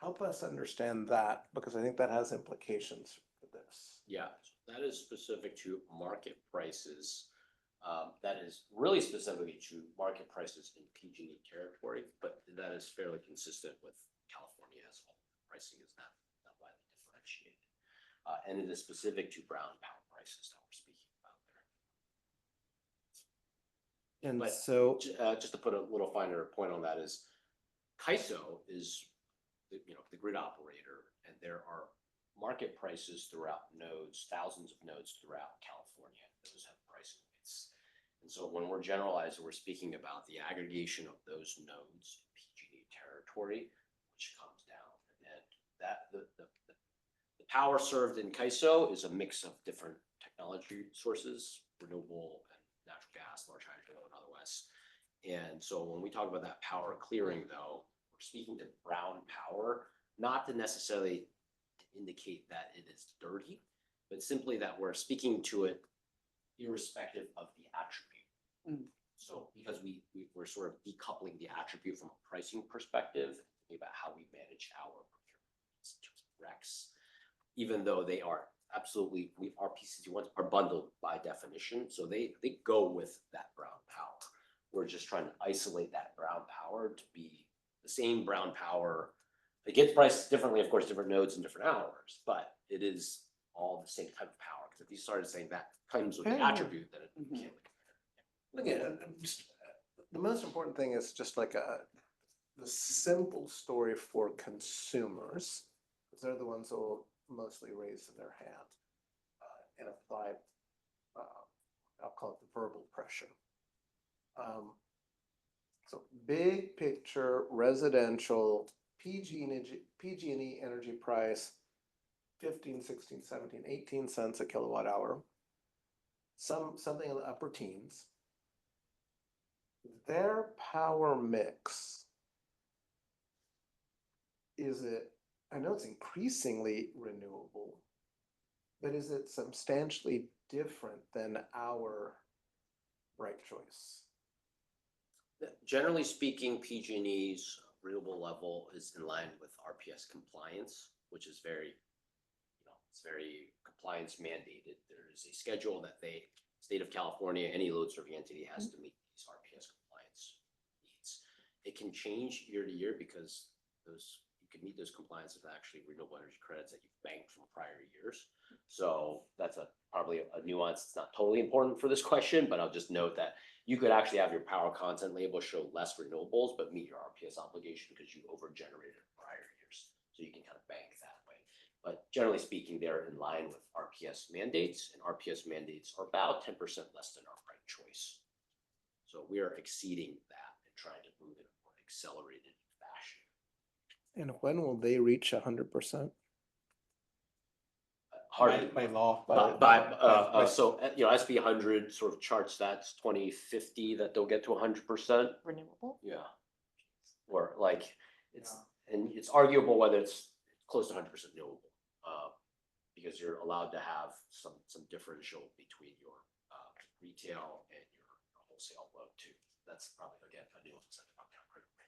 help us understand that, because I think that has implications for this. Yeah, that is specific to market prices. That is really specifically to market prices in PG&E territory, but that is fairly consistent with California as well. Pricing is not widely differentiated. And it is specific to brown power prices that we're speaking about there. And But so, just to put a little finer point on that is, CAISO is the grid operator, and there are market prices throughout nodes, thousands of nodes throughout California. Those have pricing rates. And so when we're generalizing, we're speaking about the aggregation of those nodes, PG&E territory, which comes down. And that the power served in CAISO is a mix of different technology sources, renewable and natural gas, large hydro, and otherwise. And so when we talk about that power clearing, though, we're speaking to brown power, not to necessarily indicate that it is dirty, but simply that we're speaking to it irrespective of the attribute. So because we're sort of decoupling the attribute from a pricing perspective, thinking about how we manage our procurement in terms of recs, even though they are absolutely, our PCC1s are bundled by definition, so they go with that brown power. We're just trying to isolate that brown power to be the same brown power. It gets priced differently, of course, different nodes and different hours, but it is all the same type of power. Because if you started saying that comes with the attribute, then it can't. again, the most important thing is just like the simple story for consumers, because they're the ones who will mostly raise their hand and apply, I'll call it the verbal pressure. So big picture, residential, PG&E energy price, 15, 16, 17, 18 cents a kilowatt hour, something in the upper teens. Their power mix, is it, I know it's increasingly renewable, but is it substantially different than our right choice? Generally speaking, PG&E's renewable level is in line with RPS compliance, which is very, it's very compliance mandated. There is a schedule that state of California, any load serving entity has to meet these RPS compliance needs. It can change year to year because you can meet those compliance with actually renewable energy credits that you've banked from prior years. So that's probably a nuance. It's not totally important for this question, but I'll just note that you could actually have your power content label show less renewables, but meet your RPS obligation because you over-generated prior years. So you can kind of bank that way. But generally speaking, they're in line with RPS mandates, and RPS mandates are about 10% less than our right choice. So we are exceeding that and trying to move in a more accelerated fashion. And when will they reach 100%? Hard By law. So SB 100 sort of charts that's 2050 that they'll get to 100%. Renewable? Yeah. Or like and it's arguable whether it's close to 100% renewable, because you're allowed to have some differential between your retail and your wholesale load too. That's probably again a nuance.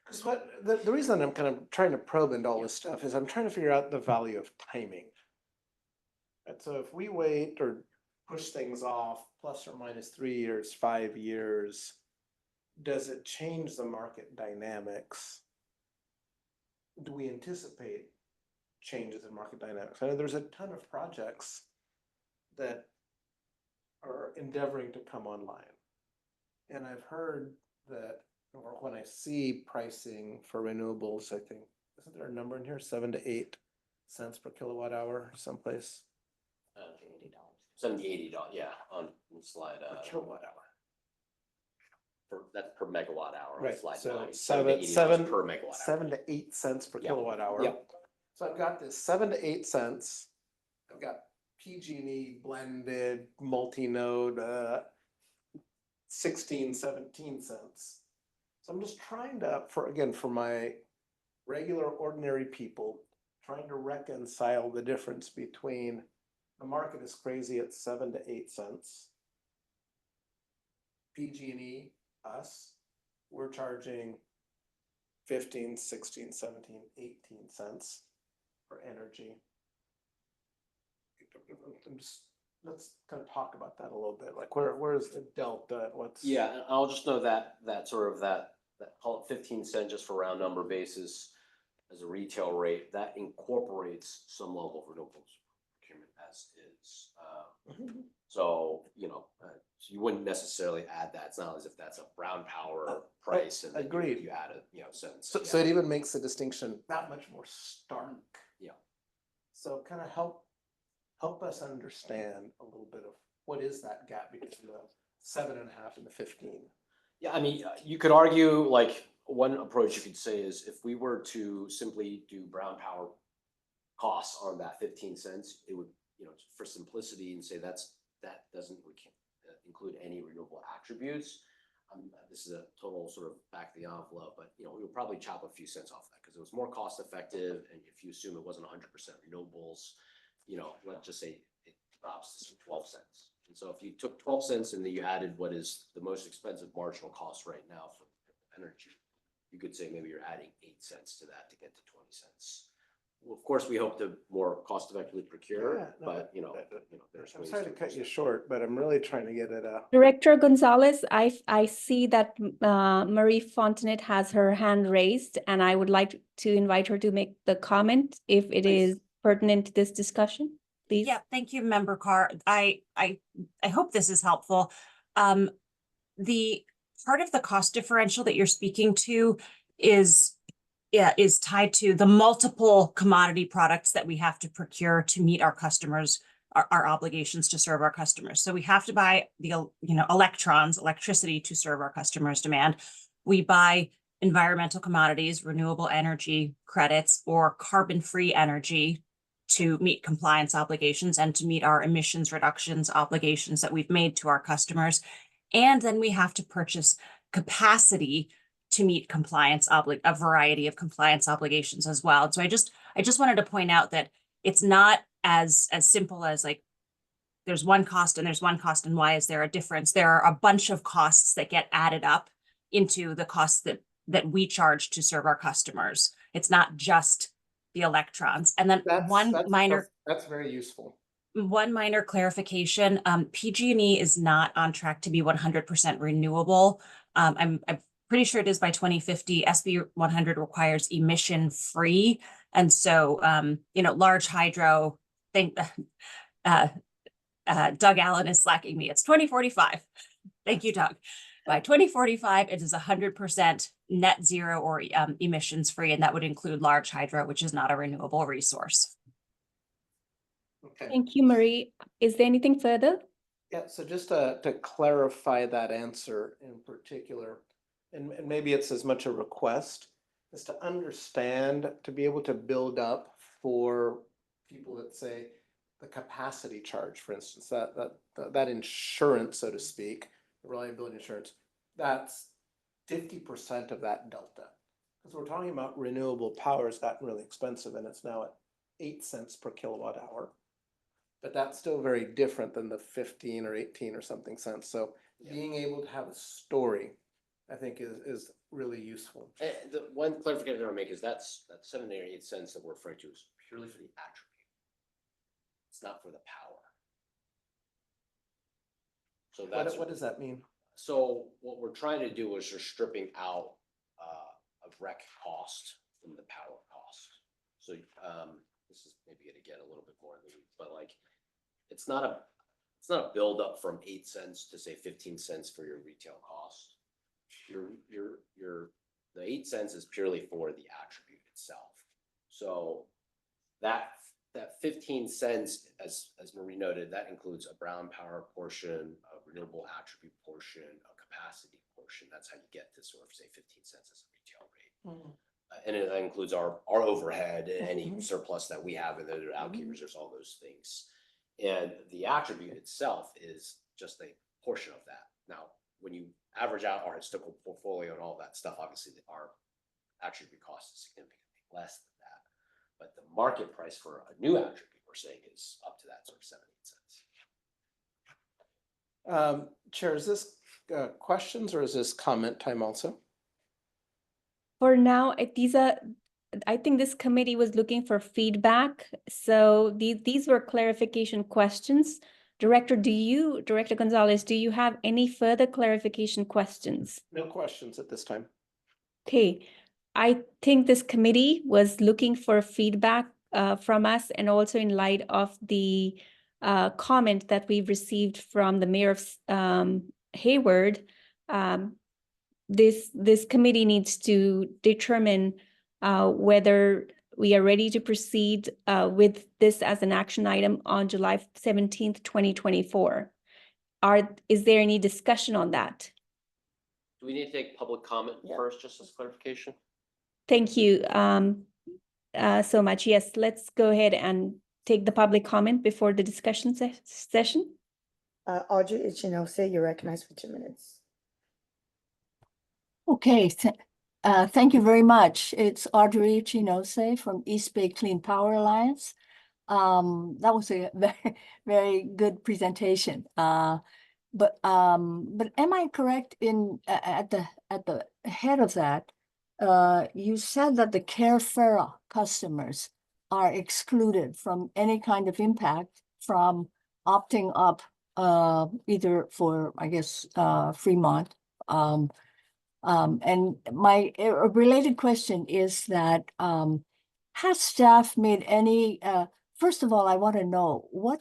Because the reason I'm kind of trying to probe into all this stuff is I'm trying to figure out the value of timing. And so if we wait or push things off plus or minus 3 years, 5 years, does it change the market dynamics? Do we anticipate changes in market dynamics? I know there's a ton of projects that are endeavoring to come online. And I've heard that, or when I see pricing for renewables, I think, isn't there a number in here, 7 to 8 cents per kilowatt hour someplace? $70, $80, yeah, on slide. Per kilowatt hour. That's per megawatt hour. Right, On slide so 9. seven $80 per megawatt hour. 7 to 8 cents per Yeah. kilowatt hour. Yep. So I've got this 7 to 8 cents. I've got PG&E blended multi-node. 16, 17 cents. So I'm just trying to, for my regular ordinary people, trying to reconcile the difference between the market is crazy at 7 to 8 cents. PG&E, us, we're charging 15, 16, 17, 18 cents for energy. Let's kind of talk about that a little bit. Like where is the delta? What's Yeah, and I'll just know that call it 15 cent just for round number basis as a retail rate, that incorporates some level of renewables procurement as is. So, so you wouldn't necessarily add that. It's not as if that's a brown power price and then agreed. you add a cents. So it even makes the distinction that much more stark. Yeah. So kind of help us understand a little bit of what is that gap between the 7.5 and the 15. Yeah, I mean, you could argue like one approach you could say is if we were to simply do brown power costs on that 15 cents, it would, for simplicity and say that doesn't include any renewable attributes. This is a total sort of back of the envelope, but we would probably chop a few cents off that because it was more cost effective. And if you assume it wasn't 100% renewables, let's just say it drops to 12 cents. And so if you took 12 cents and then you added what is the most expensive marginal cost right now for energy, you could say maybe you're adding 8 cents to that to get to 20 cents. Well, of course, we hope to more cost effectively procure, but there's I'm ways sorry to cut do you that. short, but I'm really trying to get at a. Director Gonzalez, I see that Marie Fontanet has her hand raised, and I would like to invite her to make the comment if it Please. is pertinent to this discussion, please. Yeah, thank you, Member Carr. I hope this is helpful. The part of the cost differential that you're speaking to is tied to the multiple commodity products that we have to procure to meet our customers, our obligations to serve our customers. So we have to buy the electricity to serve our customers' demand. We buy environmental commodities, renewable energy credits, or carbon-free energy to meet compliance obligations and to meet our emissions reductions obligations that we've made to our customers. And then we have to purchase capacity to meet compliance a variety of compliance obligations as well. So I just wanted to point out that it's not as simple as like there's one cost and there's one cost and why is there a difference? There are a bunch of costs that get added up into the costs that we charge to serve our customers. It's not just the electrons. And then That's very useful. One minor clarification, PG&E is not on track to be 100% renewable. I'm pretty sure it is by 2050. SB 100 requires emission free. And so, large hydro, Doug Allen is slacking me. It's 2045. Thank you, Doug. By 2045, it is 100% net zero or emissions free. And that would include large hydro, which is not a renewable resource. Okay. Thank you, Marie. Is there anything further? Yeah, so just to clarify that answer in particular, and maybe it's as much a request, is to understand, to be able to build up for people that say the capacity charge, for instance, that insurance, so to speak, the reliability insurance, that's 50% of that delta. Because we're talking about renewable power has gotten really expensive and it's now at 8 cents per kilowatt hour. But that's still very different than the 15 or 18 or something cents. So being able to have a story, I think is really useful. And the one clarification I want to make is that 7 or 8 cents that we're referring to is purely for the attribute. It's not for the power. So that's What does that mean? So what we're trying to do is you're stripping out a rec cost from the power cost. So this is maybe going to get a little bit more in the weeds, but like it's not a build up from 8 cents to say 15 cents for your retail cost. The 8 cents is purely for the attribute itself. So that 15 cents, as Marie noted, that includes a brown power portion, a renewable attribute portion, a capacity portion. That's how you get to sort of say 15 cents as a retail rate. And that includes our overhead, any surplus that we have in the allocated reserves, all those things. And the attribute itself is just a portion of that. Now, when you average out our historical portfolio and all that stuff, obviously our attribute cost is significantly less than that. But the market price for a new attribute, we're saying, is up to that sort of 7-8 cents. Chair, is this questions or is this comment time also? For now, I think this committee was looking for feedback. So these were clarification questions. Director Gonzalez, do you have any further clarification questions? No questions at this time. Okay, I think this committee was looking for feedback from us, and also in light of the comment that we've received from the mayor of Hayward. This committee needs to determine whether we are ready to proceed with this as an action item on July 17th, 2024. Is there any discussion on that? Do we need to take public comment first, just as clarification? Thank you so much. Yes, let's go ahead and take the public comment before the discussion session. Audrey Ichinose, you're recognized for 2 minutes. Okay, thank you very much. It's Audrey Ichinose from East Bay Clean Power Alliance. That was a very, very good presentation. But am I correct in at the head of that? You said that the CareFera customers are excluded from any kind of impact from opting up either for, I guess, Fremont. And my related question is that has staff made any, first of all, I want to know what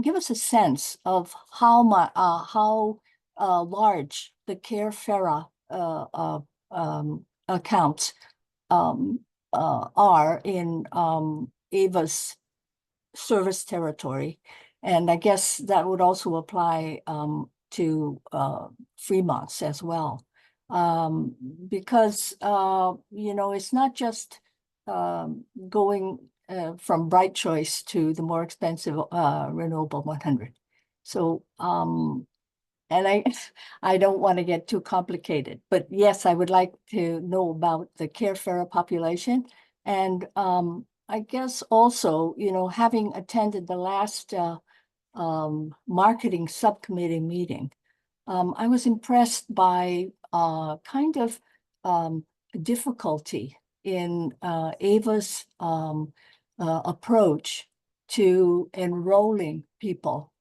give us a sense of how large the CareFera accounts are in AVA's service territory. And I guess that would also apply to Fremont's as well. Because, it's not just going from Bright Choice to the more expensive Renewable 100. So, and I don't want to get too complicated, but yes, I would like to know about the CareFera population. And I guess also, having attended the last marketing subcommittee meeting, I was impressed by kind of difficulty in AVA's approach to enrolling people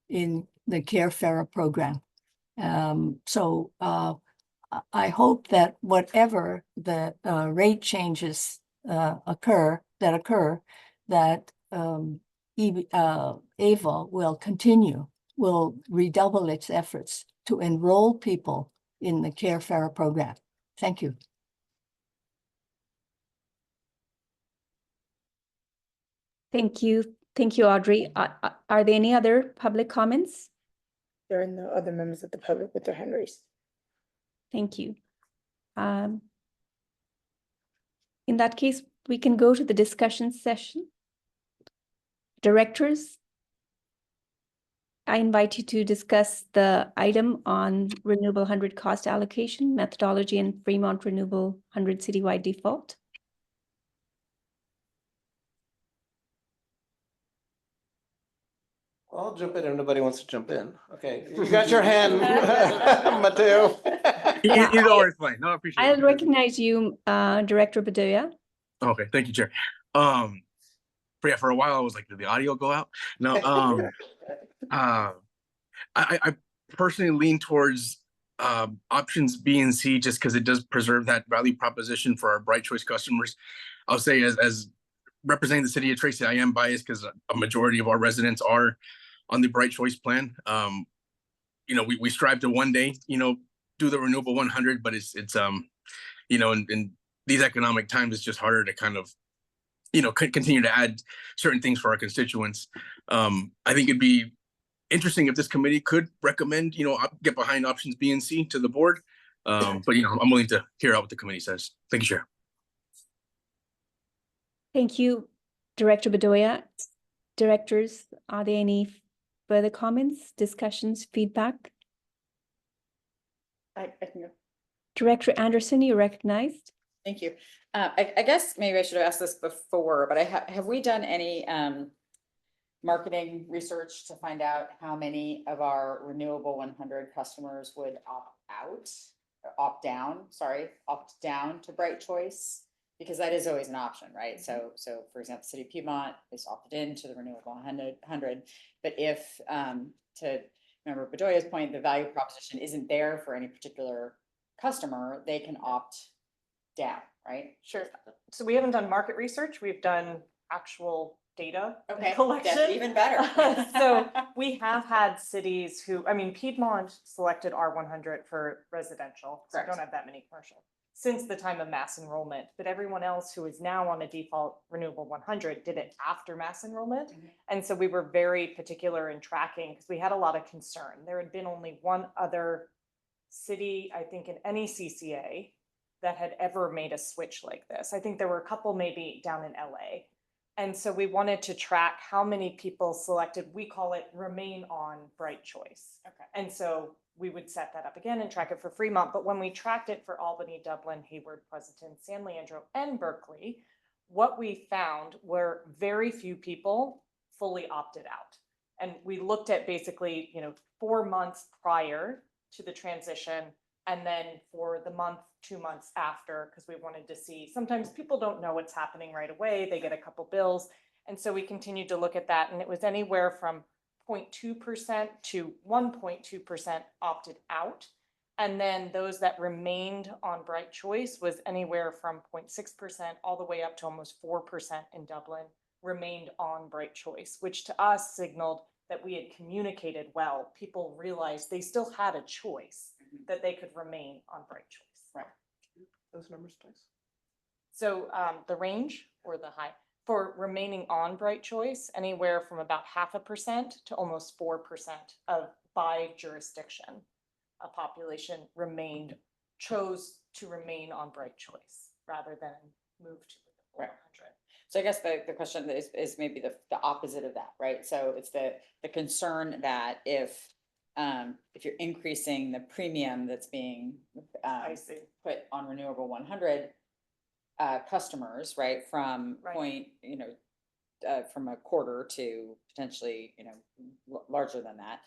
in the CareFera program. So I hope that whatever the rate changes occur, that AVA will redouble its efforts to enroll people in the CareFera program. Thank you. Thank you. Thank you, Audrey. Are there any other public comments? There are no other members of the public with their hand raised. Thank you. In that case, we can go to the discussion session. Directors, I invite you to discuss the item on Renewable 100 cost allocation, methodology, and Fremont Renewable 100 citywide default. I'll jump in if nobody wants to jump in. Okay, you got your hand, Mateo. Either or is fine. No, I appreciate it. I'll recognize you, Director Bedoya. Okay, thank you, Chair. For a while I was like, did the audio go out? No. I personally lean towards options B and C just because it does preserve that value proposition for our Bright Choice customers. I'll say as representing the city of Tracy, I am biased because a majority of our residents are on the Bright Choice plan. We strive to one day, do the Renewable 100, but it's in these economic times, it's just harder to kind of, continue to add certain things for our constituents. I think it'd be interesting if this committee could recommend, get behind options B and C to the board. But, I'm willing to hear out what the committee says. Thank you, Chair. Thank you, Director Bedoya. Directors, are there any further comments, discussions, feedback? I can go. Director Anderson, you recognized. Thank you. I guess maybe I should have asked this before, but have we done any marketing research to find out how many of our renewable 100 customers would opt down to Bright Choice? Because that is always an option, right? So for example, City of Piedmont is opted into the renewable 100, but if to remember Bedoya's point, the value proposition isn't there for any particular customer, they can opt down, right? Sure. So we haven't done market research. We've done actual data Okay, collection. that's even better. So we have had cities who, I mean, Piedmont selected R100 for residential. So we Correct. don't have that many commercial since the time of mass enrollment, but everyone else who is now on a default renewable 100 did it after mass enrollment. Mhm. And so we were very particular in tracking because we had a lot of concern. There had been only one other city, I think, in any CCA that had ever made a switch like this. I think there were a couple maybe down in LA. And so we wanted to track how many people selected, we call it remain on Bright Choice. Okay. And so we would set that up again and track it for Fremont. But when we tracked it for Albany, Dublin, Hayward, Pleasanton, San Leandro, and Berkeley, what we found were very few people fully opted out. And we looked at basically, 4 months prior to the transition, and then for the month, 2 months after, because we wanted to see, sometimes people don't know what's happening right away. They get a couple bills. And so we continued to look at that, and it was anywhere from 0.2% to 1.2% opted out. And then those that remained on Bright Choice was anywhere from 0.6% all the way up to almost 4% in Dublin remained on Bright Choice, which to us signaled that we had communicated well. People realized they still had a choice, that they could remain on Bright Choice. Right. Those numbers, please. So the range or the high for remaining on Bright Choice, anywhere from about 0.5% to almost 4% of by jurisdiction, a population chose to remain on Bright Choice rather than move to the 100. So I guess the question is maybe the opposite of that, right? So it's the concern that if you're increasing the premium that's being I see. put on renewable 100 customers, right, from Right. point, from a quarter to potentially, larger than that,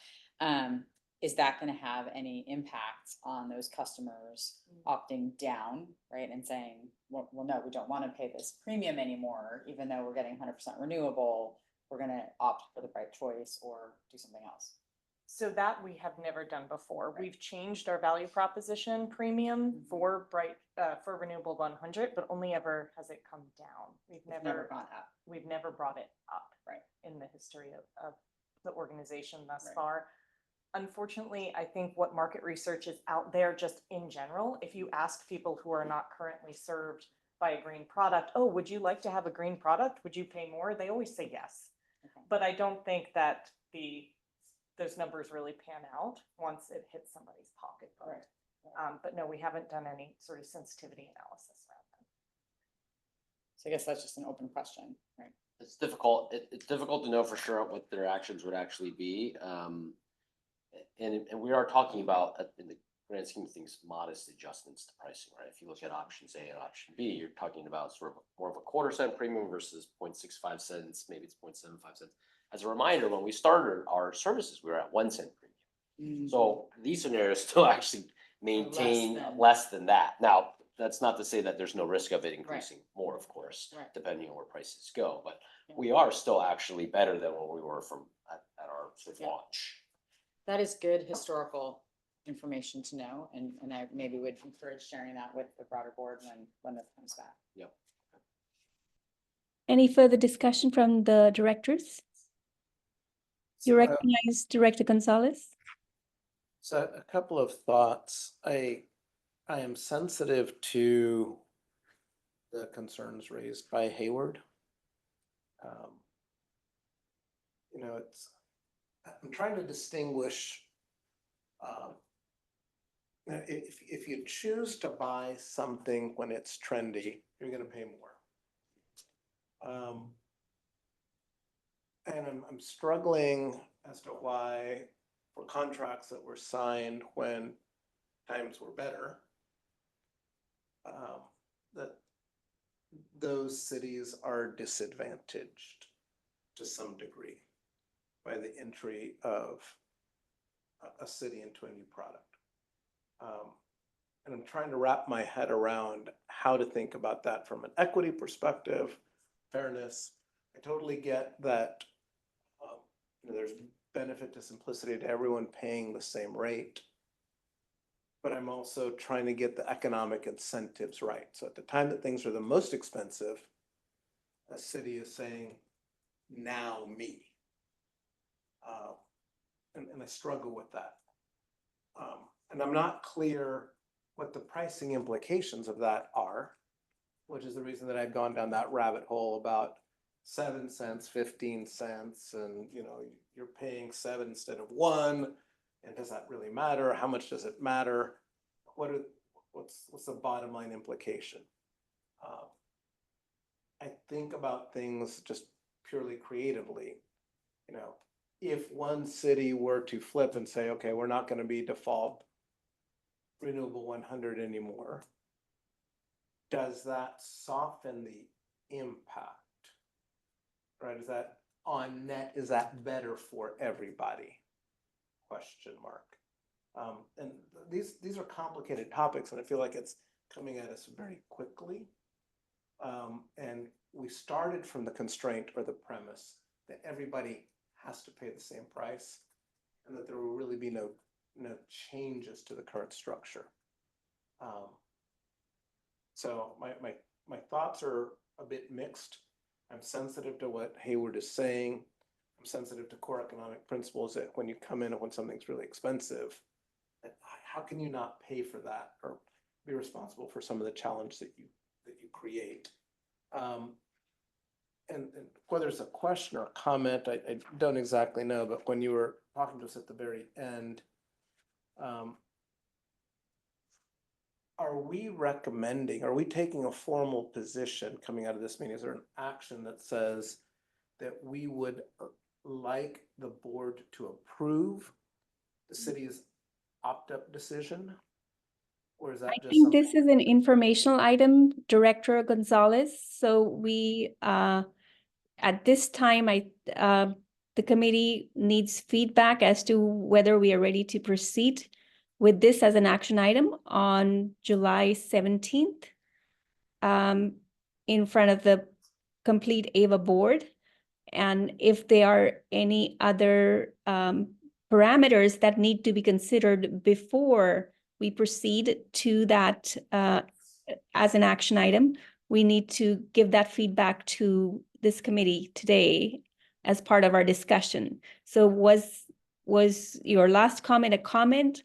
is that going to have any impact on those customers opting down, right, and saying, well, no, we don't want to pay this premium anymore, even though we're getting 100% renewable, we're going to opt for the Bright Choice or do something else. So that we have never done before. Right. We've changed our value proposition premium for renewable 100, but only ever has it come down. We've never gone up. We've never brought it up. Right. In the history of the organization thus Right. far. Unfortunately, I think what market research is out there just in general, if you ask people who are not currently served by a green product, oh, would you like to have a green product? Would you pay more? They always say yes. Okay. But I don't think that those numbers really pan out once it hits somebody's pocketbook. Right. But no, we haven't done any sort of sensitivity analysis around that. So I guess that's just an open question, right? It's difficult. It's difficult to know for sure what their actions would actually be. And we are talking about, in the grand scheme of things, modest adjustments to pricing, right? If you look at options A and option B, you're talking about sort of more of a 1/4 cent premium versus 0.65 cents, maybe it's 0.75 cents. As a reminder, when we started our services, we were at 1 cent premium. So these scenarios still actually maintain less than that. Now, that's not to say that there's no risk of it increasing more, of course, Right. depending on where prices go, but Yeah. we are still actually better than what we were at our sort of Yeah. launch. That is good historical information to know, and I maybe would encourage sharing that with the broader board when this comes back. Yep. Any further discussion from the directors? You recognize Director Gonzalez? So a couple of thoughts. I am sensitive to the concerns raised by Hayward. I'm trying to distinguish. If you choose to buy something when it's trendy, you're going to pay more. And I'm struggling as to why for contracts that were signed when times were better, that those cities are disadvantaged to some degree by the entry of a city into a new product. And I'm trying to wrap my head around how to think about that from an equity perspective, fairness. I totally get that there's benefit to simplicity to everyone paying the same rate. But I'm also trying to get the economic incentives right. So at the time that things are the most expensive, a city is saying, now me. And I struggle with that. And I'm not clear what the pricing implications of that are, which is the reason that I've gone down that rabbit hole about 7 cents, 15 cents, and you're paying 7 instead of 1. And does that really matter? How much does it matter? What's the bottom line implication? I think about things just purely creatively. If one city were to flip and say, okay, we're not going to be default renewable 100 anymore, does that soften the impact? Right? Is that on net? Is that better for everybody? Question mark. And these are complicated topics, and I feel like it's coming at us very quickly. And we started from the constraint or the premise that everybody has to pay the same price, and that there will really be no changes to the current structure. So my thoughts are a bit mixed. I'm sensitive to what Hayward is saying. I'm sensitive to core economic principles that when you come in and when something's really expensive, how can you not pay for that or be responsible for some of the challenge that you create? And whether it's a question or a comment, I don't exactly know, but when you were talking to us at the very end, are we taking a formal position coming out of this meeting? Is there an action that says that we would like the board to approve the city's opt-out decision? Or is that I just think something? this is an informational item, Director Gonzalez. So we, at this time, the committee needs feedback as to whether we are ready to proceed with this as an action item on July 17th in front of the complete AVA board. And if there are any other parameters that need to be considered before we proceed to that as an action item, we need to give that feedback to this committee today as part of our discussion. So was your last comment a comment,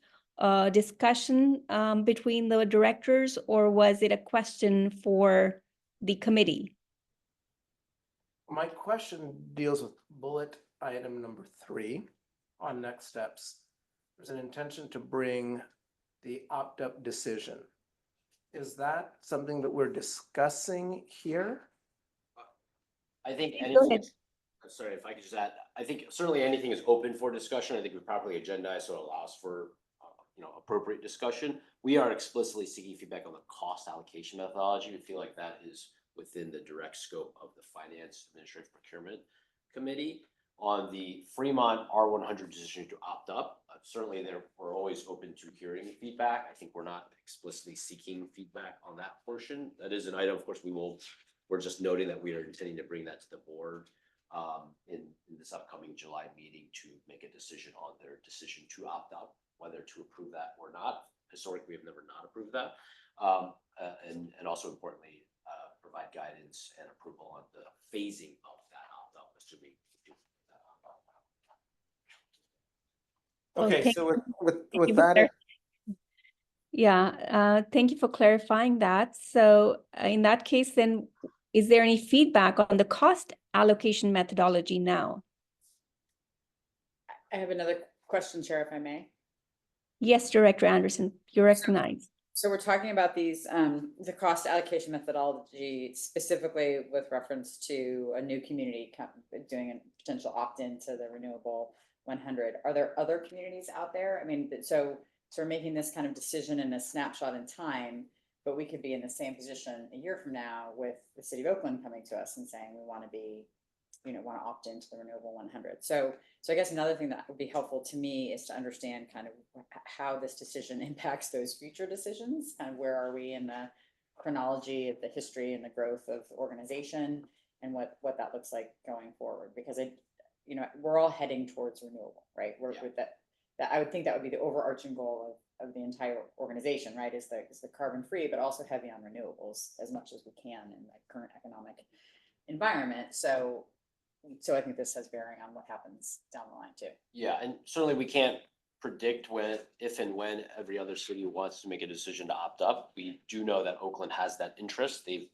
discussion between the directors, or was it a question for the committee? My question deals with bullet item number 3 on next steps. There's an intention to bring the opt-out decision. Is that something that we're discussing here? I think Go anything, ahead. sorry, if I could just add, I think certainly anything is open for discussion. I think we properly agendized, so it allows for appropriate discussion. We are explicitly seeking feedback on the cost allocation methodology. We feel like that is within the direct scope of the Finance Administrative Procurement Committee. On the Fremont R100 decision to opt up, certainly we're always open to hearing feedback. I think we're not explicitly seeking feedback on that portion. That is an item, of course, we're just noting that we are intending to bring that to the board in this upcoming July meeting to make a decision on their decision to opt out, whether to approve that or not. Historically, we have never not approved that. And also importantly, provide guidance and approval on the phasing of that opt-out, assuming we do that opt-out. Okay, thank so with you for that, thank you for clarifying that. So in that case, then, is there any feedback on the cost allocation methodology now? I have another question, Chair, if I may. Yes, Director Anderson, you're recognized. So we're talking about these, the cost allocation methodology specifically with reference to a new community doing a potential opt-in to the renewable 100. Are there other communities out there? I mean, so So we're making this kind of decision in a snapshot in time, but we could be in the same position a year from now with the city of Oakland coming to us and saying, we want to be, want to opt into the renewable 100. So I guess another thing that would be helpful to me is to understand kind of how this decision impacts those future decisions. Kind of where are we in the chronology of the history and the growth of the organization, and what that looks like going forward. Because we're all heading towards renewable, right? With that I would think that would be the overarching goal of the entire organization, right? Is the carbon free, but also heavy on renewables as much as we can in the current economic environment. So I think this has bearing on what happens down the line too. Yeah, and certainly we can't predict if and when every other city wants to make a decision to opt up. We do know that Oakland has that interest. They've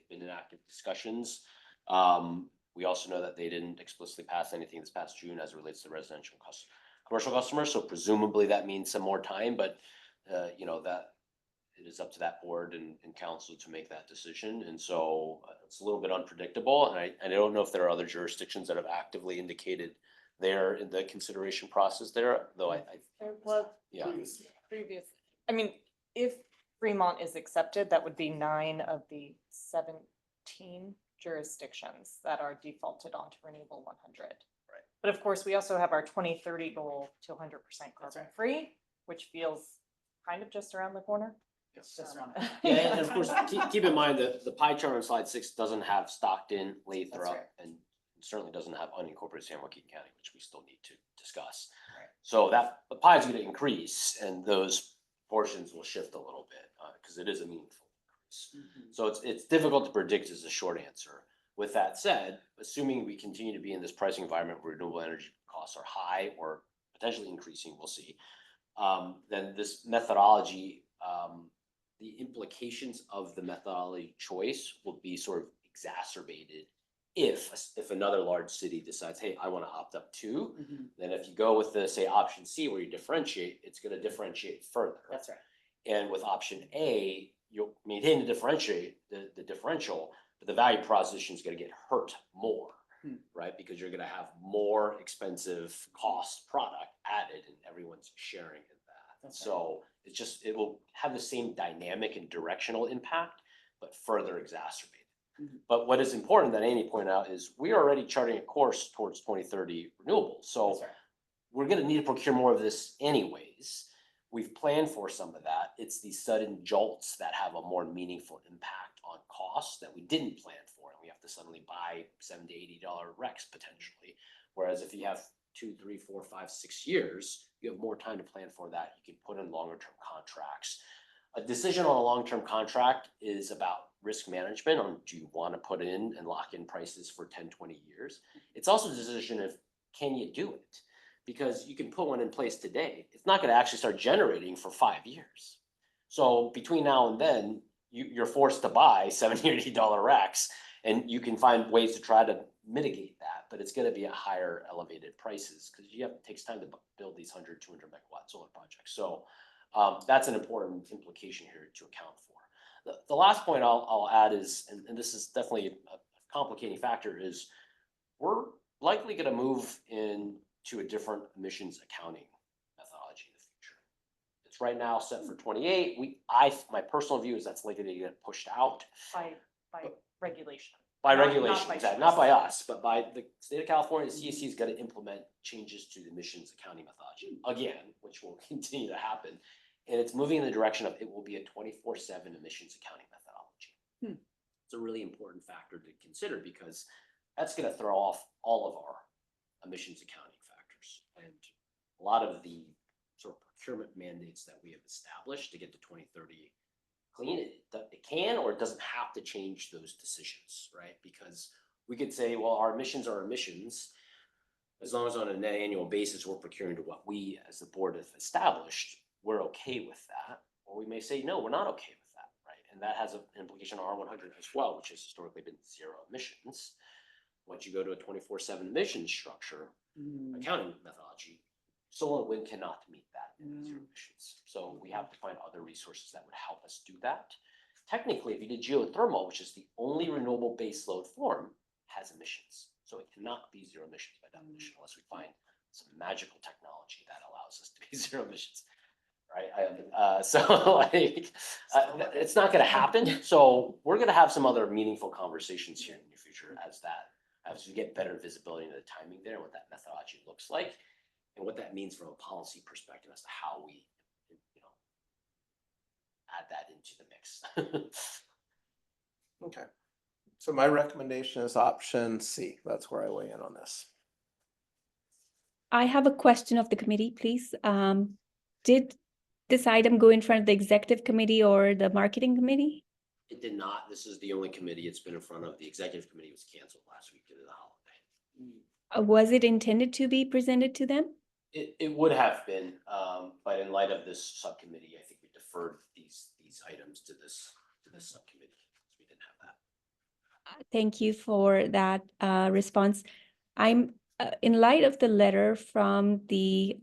been in active discussions. We also know that they didn't explicitly pass anything this past June as it relates to residential commercial customers. So presumably that means some more time, but that it is up to that board and council to make that decision. And so it's a little bit unpredictable. And I don't know if there are other jurisdictions that have actively indicated they're in the consideration process there, though There was yeah. previous, I mean, if Fremont is accepted, that would be 9 of the 17 jurisdictions that are defaulted onto renewable 100. Right. But of course, we also have our 2030 goal to 100% carbon free, which feels kind of just around the corner. It's just Yeah, and of course, keep in mind that the pie chart on slide 6 doesn't have Stockton, Lathrop, right. and certainly doesn't have unincorporated San Joaquin County, which we still need to discuss. Right. So that the pie is going to increase, and those portions will shift a little bit because it is a meaningful increase. Mm-hmm. So it's difficult to predict is the short answer. With that said, assuming we continue to be in this pricing environment where renewable energy costs are high or potentially increasing, we'll see. Then this methodology, the implications of the methodology choice will be sort of exacerbated if another large city decides, hey, I want to opt up too. Mm-hmm. Then if you go with the, say, option C where you differentiate, it's going to differentiate further. That's right. And with option A, you'll maintain the differential, but the value proposition is going to get hurt more, right? Because you're going to have more expensive cost product added and everyone's sharing in that. That's So it will have the same dynamic and directional impact, but further exacerbated. Mm-hmm. But what is important that Annie pointed out is we are already charting a course towards 2030 renewables. So That's right. we're going to need to procure more of this anyways. We've planned for some of that. It's the sudden jolts that have a more meaningful impact on costs that we didn't plan for. And we have to suddenly buy $70 to $80 RECs potentially. Whereas if you have 2, 3, 4, 5, 6 years, you have more time to plan for that. You can put in longer term contracts. A decision on a long-term contract is about risk management on do you want to put in and lock in prices for 10, 20 years. It's also a decision of can you do it? Because you can put one in place today. It's not going to actually start generating for 5 years. So between now and then, you're forced to buy $70 or $80 RECs, and you can find ways to try to mitigate that, but it's going to be at higher elevated prices because it takes time to build these 100, 200 megawatt solar projects. So that's an important implication here to account for. The last point I'll add is, and this is definitely a complicating factor, is we're likely going to move into a different emissions accounting methodology in the future. It's right now set for 28. My personal view is that's likely to get pushed out by regulation. by Not regulation, by exactly, choice. not by us, but by the state of California. The CEC is going to implement changes to the emissions accounting methodology again, which will continue to happen. And it's moving in the direction of it will be a 24/7 emissions accounting methodology. It's a really important factor to consider because that's going to throw off all of our emissions accounting factors. And a lot of the sort of procurement mandates that we have established to get to 2030 clean, it can or it doesn't have to change those decisions, right? Because we could say, well, our emissions are emissions. As long as on a net annual basis, we're procuring to what we as the board have established, we're okay with that. Or we may say, no, we're not okay with that, right? And that has an implication on R100 as well, which has historically been zero emissions. Once you go to a 24/7 emissions structure, accounting methodology, solar and wind cannot meet that in zero emissions. So we have to find other resources that would help us do that. Technically, if you did geothermal, which is the only renewable baseload form, has emissions. So it cannot be zero emissions by definition unless we find some magical technology that allows us to be zero emissions. right? So like, it's not gonna happen. So we're gonna have some other meaningful conversations here in the future as we get better visibility into the timing there and what that methodology looks like and what that means from a policy perspective as to how we, you know, add that into the mix. Okay. So my recommendation is option C. That's where I weigh in on this. I have a question of the committee, please. Did this item go in front of the executive committee or the marketing committee? It did not. This is the only committee it's been in front of. The executive committee was canceled last week due to the holiday. Was it intended to be presented to them? It would have been, but in light of this subcommittee, I think we deferred these items to this subcommittee. We didn't have that. Thank you for that response. I'm in light of the letter from the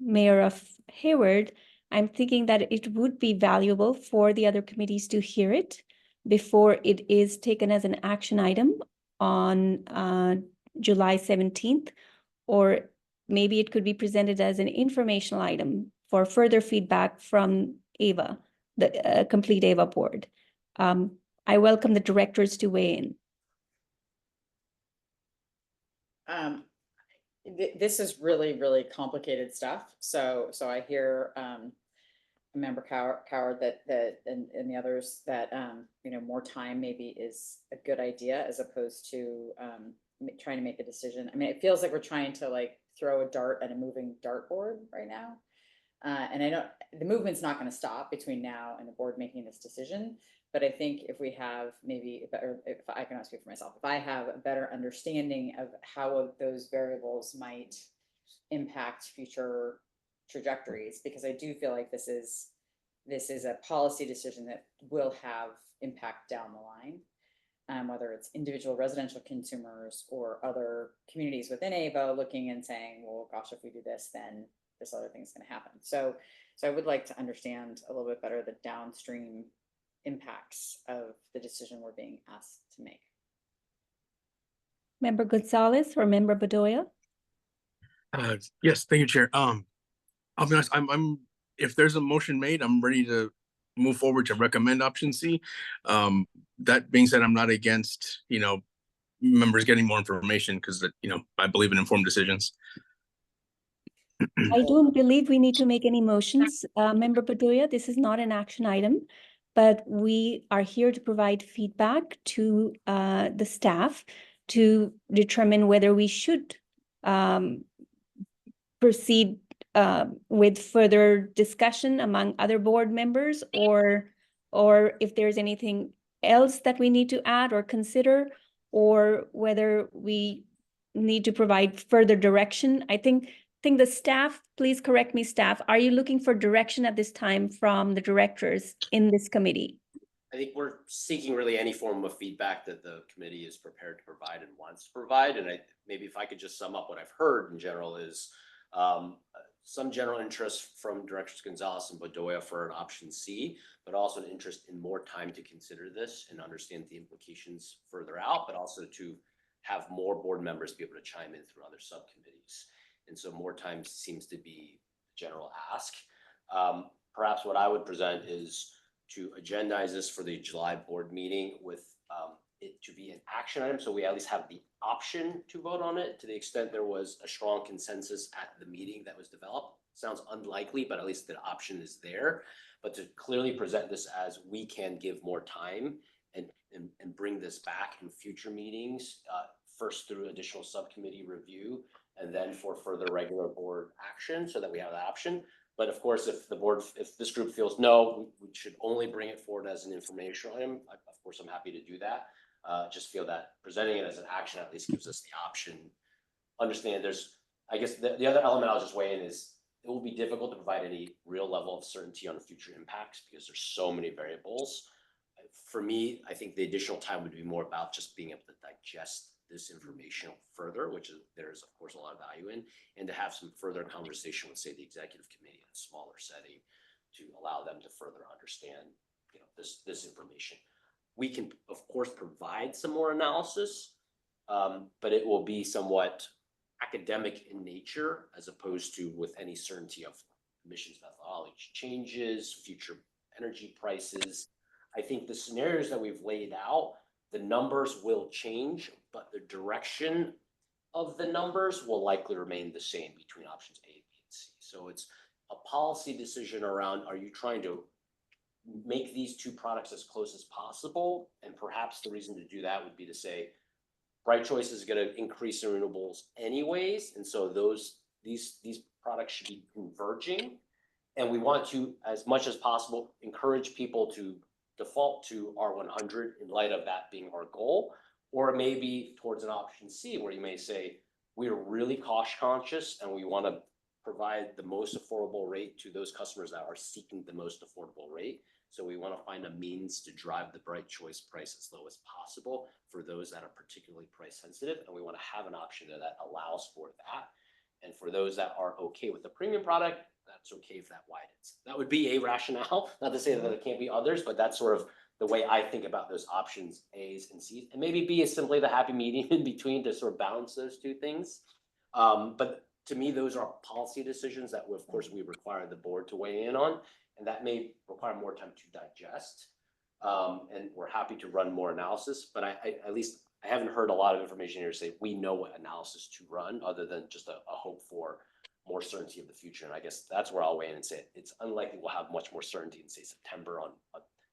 mayor of Hayward, I'm thinking that it would be valuable for the other committees to hear it before it is taken as an action item on July 17th, or maybe it could be presented as an informational item for further feedback from AVA, the complete AVA board. I welcome the directors to weigh in. This is really, really complicated stuff. So I hear Member Coward that and the others that you know, more time maybe is a good idea as opposed to trying to make a decision. I mean, it feels like we're trying to like throw a dart at a moving dartboard right now. And I know the movement's not going to stop between now and the board making this decision. But I think if we have maybe, or if I cannot speak for myself, if I have a better understanding of how those variables might impact future trajectories, because I do feel like this is a policy decision that will have impact down the line, whether it's individual residential consumers or other communities within AVO looking and saying, well, gosh, if we do this, then this other thing's going to happen. So I would like to understand a little bit better the downstream impacts of the decision we're being asked to make. Member Gonzalez or Member Bedoya? Yes, thank you, Chair. I'll be honest, I'm if there's a motion made, I'm ready to move forward to recommend option C. That being said, I'm not against, you know, members getting more information because, you know, I believe in informed decisions. I don't believe we need to make any motions, Member Bedoya. This is not an action item, but we are here to provide feedback to the staff to determine whether we should proceed with further discussion among other board members, or if there's anything else that we need to add or consider, or whether we need to provide further direction. I think the staff, please correct me, staff, are you looking for direction at this time from the directors in this committee? I think we're seeking really any form of feedback that the committee is prepared to provide and wants to provide. And maybe if I could just sum up what I've heard in general is some general interest from Directors Gonzalez and Bedoya for an option C, but also an interest in more time to consider this and understand the implications further out, but also to have more board members be able to chime in through other subcommittees. And so more time seems to be the general ask. Perhaps what I would present is to agendize this for the July board meeting with it to be an action item. So we at least have the option to vote on it to the extent there was a strong consensus at the meeting that was developed. Sounds unlikely, but at least the option is there. But to clearly present this as we can give more time and bring this back in future meetings, first through additional subcommittee review, and then for further regular board action so that we have that option. But of course, if this group feels no, we should only bring it forward as an informational item, of course, I'm happy to do that. Just feel that presenting it as an action at least gives us the option. Understand there's, I guess the other element I'll just weigh in is it will be difficult to provide any real level of certainty on future impacts because there's so many variables. For me, I think the additional time would be more about just being able to digest this information further, which is there's of course a lot of value in, and to have some further conversation with, say, the executive committee in a smaller setting to allow them to further understand, you know, this information. We can of course provide some more analysis, but it will be somewhat academic in nature as opposed to with any certainty of emissions methodology changes, future energy prices. I think the scenarios that we've laid out, the numbers will change, but the direction of the numbers will likely remain the same between options A, B, and C. So it's a policy decision around, are you trying to make these two products as close as possible? And perhaps the reason to do that would be to say, Bright Choice is going to increase in renewables anyways, and so these products should be converging. And we want to, as much as possible, encourage people to default to R100 in light of that being our goal, or maybe towards an option C where you may say, we are really cost conscious and we want to provide the most affordable rate to those customers that are seeking the most affordable rate. So we want to find a means to drive the Bright Choice price as low as possible for those that are particularly price sensitive. And we want to have an option there that allows for that. And for those that are okay with the premium product, that's okay if that widens. That would be a rationale, not to say that there can't be others, but that's sort of the way I think about those options A's and C's. And maybe B is simply the happy medium in between to sort of balance those two things. But to me, those are policy decisions that, of course, we require the board to weigh in on, and that may require more time to digest. And we're happy to run more analysis, but I at least I haven't heard a lot of information here to say we know what analysis to run, other than just a hope for more certainty of the future. And I guess that's where I'll weigh in and say it's unlikely we'll have much more certainty in, say, September on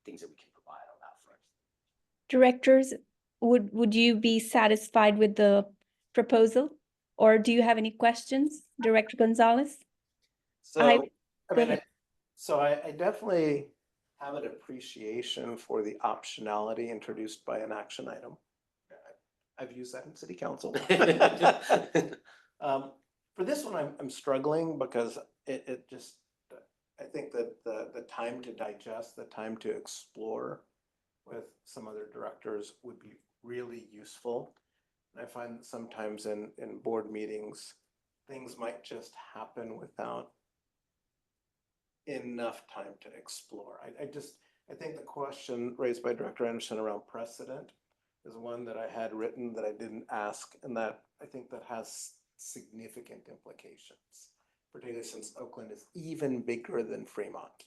things that we can provide on that front. Directors, would you be satisfied with the proposal? Or do you have any questions, Director Gonzalez? So, I- I go mean, ahead. I definitely have an appreciation for the optionality introduced by an action item. I've used that in city council. For this one, I'm struggling because it just, I think that the time to digest, the time to explore with some other directors would be really useful. And I find that sometimes in board meetings, things might just happen without enough time to explore. I think the question raised by Director Anderson around precedent is one that I had written that I didn't ask, and that I think that has significant implications, particularly since Oakland is even bigger than Fremont.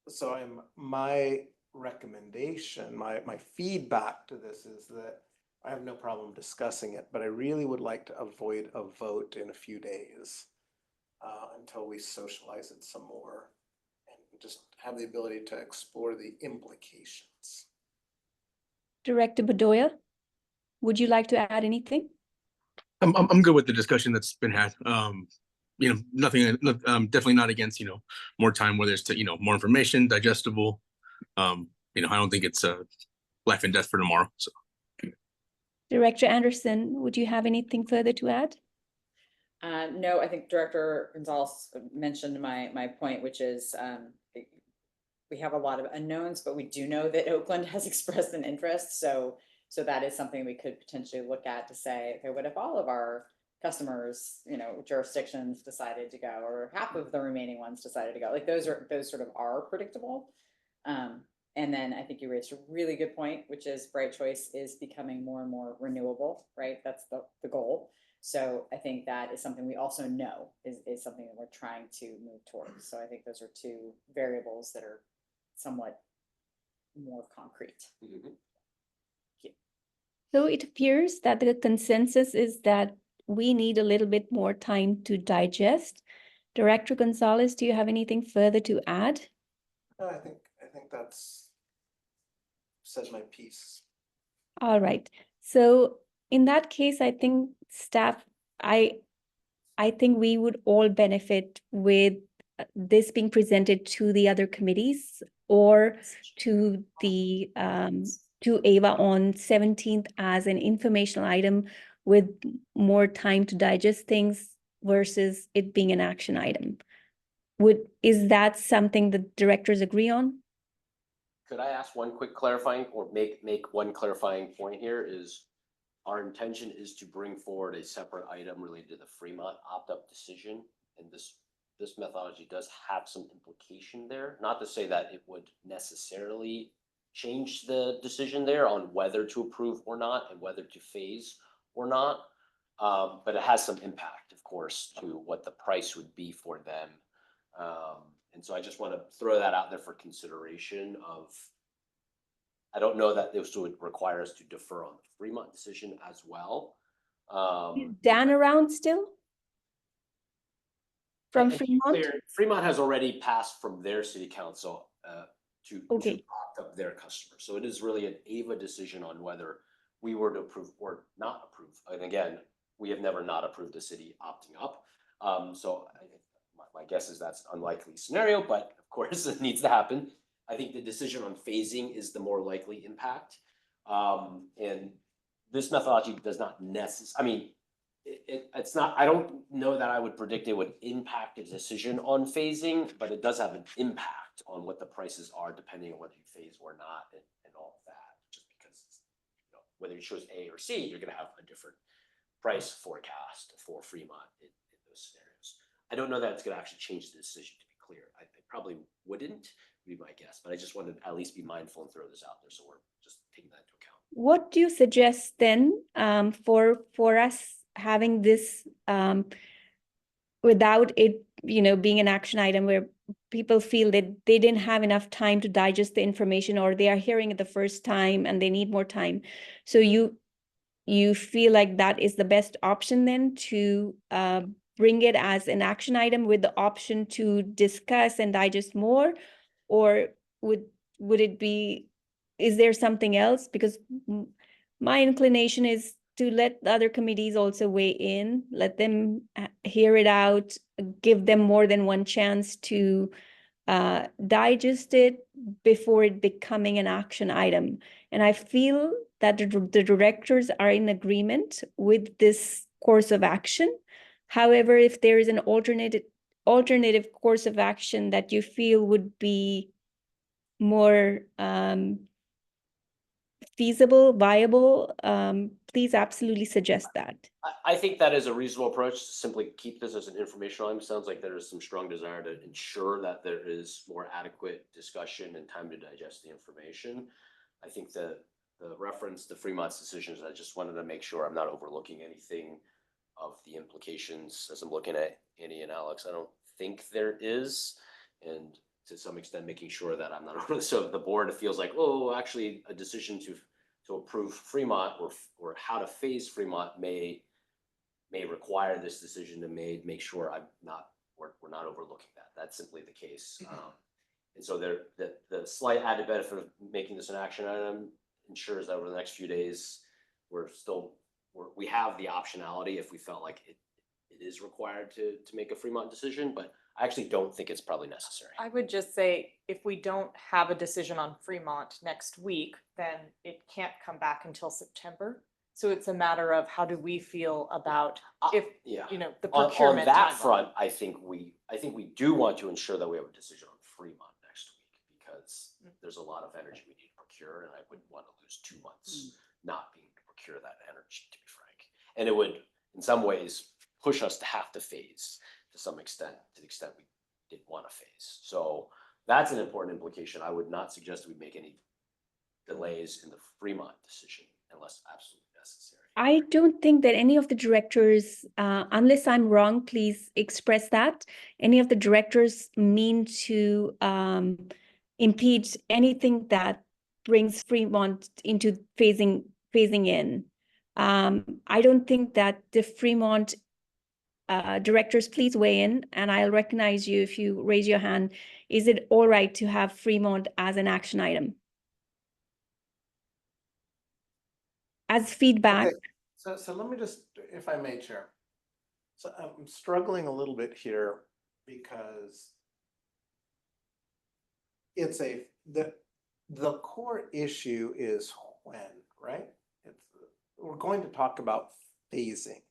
So my recommendation, my feedback to this is that I have no problem discussing it, but I really would like to avoid a vote in a few days until we socialize it some more and just have the ability to explore the implications. Director Bedoya, would you like to add anything? I'm good with the discussion that's been had. Nothing, definitely not against, more time where there's more information, digestible. I don't think it's life and death for tomorrow. So. Director Anderson, would you have anything further to add? No, I think Director Gonzalez mentioned my point, which is we have a lot of unknowns, but we do know that Oakland has expressed an interest. So that is something we could potentially look at to say, okay, what if all of our customers, jurisdictions decided to go, or half of the remaining ones decided to go? Like those sort of are predictable. And then I think you raised a really good point, which is Bright Choice is becoming more and more renewable, right? That's the goal. So I think that is something we also know is something that we're trying to move towards. So I think those are two variables that are somewhat more concrete. Mm-hmm. So it appears that the consensus is that we need a little bit more time to digest. Director Gonzalez, do you have anything further to add? No, I think that's said my piece. All right. So in that case, I think staff, I think we would all benefit with this being presented to the other committees or to the to AVA on 17th as an informational item with more time to digest things versus it being an action item. Is that something the directors agree on? Could I ask one quick clarifying, or make one clarifying point here? Is our intention is to bring forward a separate item related to the Fremont opt-out decision, and this methodology does have some implication there. Not to say that it would necessarily change the decision there on whether to approve or not and whether to phase or not. But it has some impact, of course, to what the price would be for them. And so I just want to throw that out there for consideration of, I don't know that this would require us to defer on the Fremont decision as well. Is Dan around still? From And to be Fremont? clear, Fremont has already passed from their city council to Okay. opt up their customers. So it is really an AVA decision on whether we were to approve or not approve. And again, we have never not approved the city opting up. So my guess is that's an unlikely scenario, but of course it needs to happen. I think the decision on phasing is the more likely impact. And this methodology does not necessarily, I mean, it's not, I don't know that I would predict it would impact a decision on phasing, but it does have an impact on what the prices are depending on whether you phase or not and all of that. Just because, you know, whether you choose A or C, you're going to have a different price forecast for Fremont in those scenarios. I don't know that it's going to actually change the decision, to be clear. I probably wouldn't be my guess, but I just wanted to at least be mindful and throw this out there. So we're just taking that into account. What do you suggest then for us having this without it, being an action item where people feel that they didn't have enough time to digest the information, or they are hearing it the first time and they need more time? So you feel like that is the best option then to bring it as an action item with the option to discuss and digest more? Or would it be, is there something else? Because my inclination is to let the other committees also weigh in, let them hear it out, give them more than one chance to digest it before it becoming an action item. And I feel that the directors are in agreement with this course of action. However, if there is an alternative course of action that you feel would be more feasible, viable, please absolutely suggest that. I think that is a reasonable approach, to simply keep this as an informational item. Sounds like there is some strong desire to ensure that there is more adequate discussion and time to digest the information. I think the reference to Fremont's decisions, I just wanted to make sure I'm not overlooking anything of the implications as I'm looking at Annie and Alex. I don't think there is. And to some extent, making sure that I'm not over, so the board feels like, oh, actually a decision to approve Fremont or how to phase Fremont may require this decision to make sure we're not overlooking that. That's simply the case. And so the slight added benefit of making this an action item ensures that over the next few days, we have the optionality if we felt like it is required to make a Fremont decision, but I actually don't think it's probably necessary. I would just say, if we don't have a decision on Fremont next week, then it can't come back until September. So it's a matter of how do we feel about if, Yeah. The On procurement that timeline. front, I think we do want to ensure that we have a decision on Fremont next week, because there's a lot of energy we need to procure, and I wouldn't want to lose 2 months not being able to procure that energy, to be frank. And it would, in some ways, push us to have to phase to some extent, to the extent we didn't want to phase. So that's an important implication. I would not suggest we make any delays in the Fremont decision unless absolutely necessary. I don't think that any of the directors, unless I'm wrong, please express that, any of the directors mean to impede anything that brings Fremont into phasing in. I don't think that the Fremont directors, please weigh in, and I'll recognize you if you raise your hand. Is it all right to have Fremont as an action item? As feedback. Okay. So let me just, if I may, Chair. So I'm struggling a little bit here because it's the core issue is when, right? We're going to talk about phasing.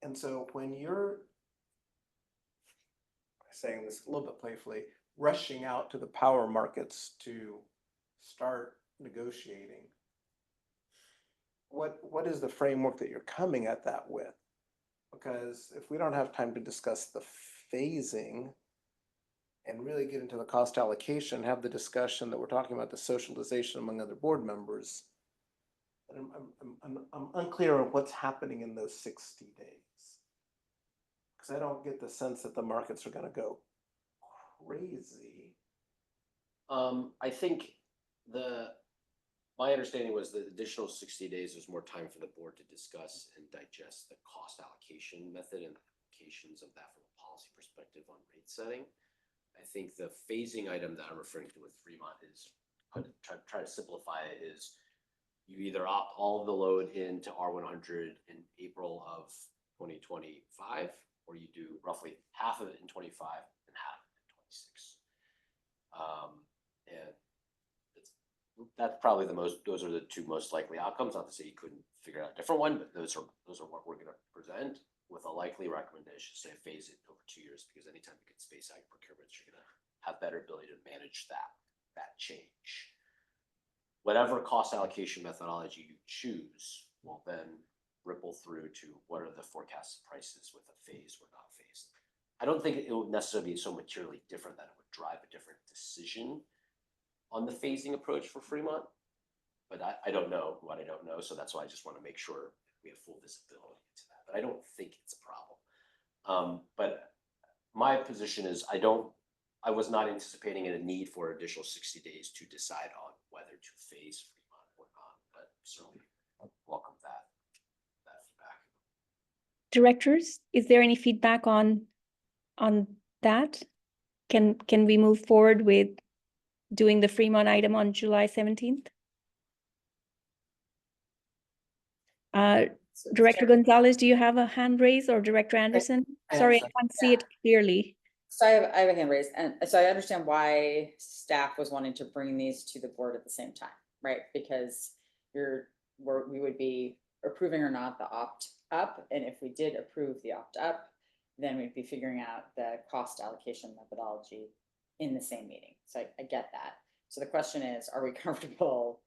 And so when you're saying this a little bit playfully, rushing out to the power markets to start negotiating, what is the framework that you're coming at that with? Because if we don't have time to discuss the phasing and really get into the cost allocation, have the discussion that we're talking about, the socialization among other board members, I'm unclear on what's happening in those 60 days. Because I don't get the sense that the markets are gonna go crazy. I think my understanding was the additional 60 days was more time for the board to discuss and digest the cost allocation method and implications of that from a policy perspective on rate setting. I think the phasing item that I'm referring to with Fremont is, try to simplify it, is you either opt all of the load into R100 in April of 2025, or you do roughly half of it in 25 and half in 26. And that's probably those are the two most likely outcomes. Not to say you couldn't figure out a different one, but those are what we're going to present, with a likely recommendation to say phase it over 2 years, because anytime you can space out procurements, you're going to have better ability to manage that change. Whatever cost allocation methodology you choose will then ripple through to what are the forecasted prices with a phased or not phased. I don't think it would necessarily be so materially different that it would drive a different decision on the phasing approach for Fremont, but I don't know what I don't know, so that's why I just want to make sure we have full visibility into that. But I don't think it's a problem. But my position is I was not anticipating a need for additional 60 days to decide on whether to phase Fremont or not, but certainly welcome that feedback. Directors, is there any feedback on that? Can we move forward with doing the Fremont item on July 17th? Director Gonzalez, do you have a hand raised, or Director Anderson? Sorry, I can't see it clearly. So I have a hand raised, and so I understand why staff was wanting to bring these to the board at the same time, right? Because we would be approving or not the opt up, and if we did approve the opt up, then we'd be figuring out the cost allocation methodology in the same meeting. So I get that. So the question is, are we comfortable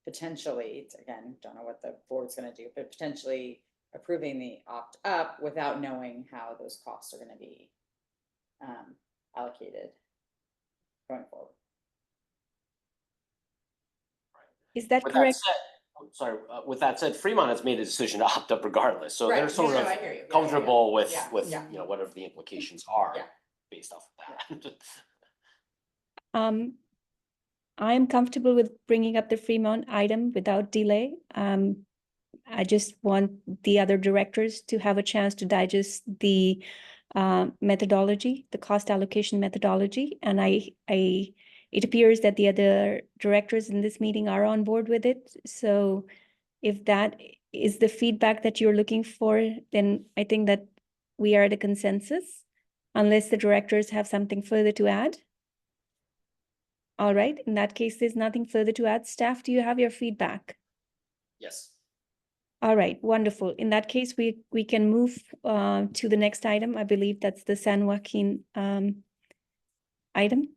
potentially, again, don't know what the board's going to do, but potentially approving the opt up without knowing how those costs are going to be allocated going forward? Is that With correct? with that said, Fremont has made a decision to opt up regardless, so they're sort of I hear you. comfortable with Yeah. you know, whatever the implications are Yeah. based off of that. I'm comfortable with bringing up the Fremont item without delay. I just want the other directors to have a chance to digest the methodology, the cost allocation methodology, and it appears that the other directors in this meeting are on board with it. So if that is the feedback that you're looking for, then I think that we are at a consensus, unless the directors have something further to add. All right, in that case, there's nothing further to add. Staff, do you have your feedback? Yes. All right, wonderful. In that case, we can move to the next item. I believe that's the San Joaquin item.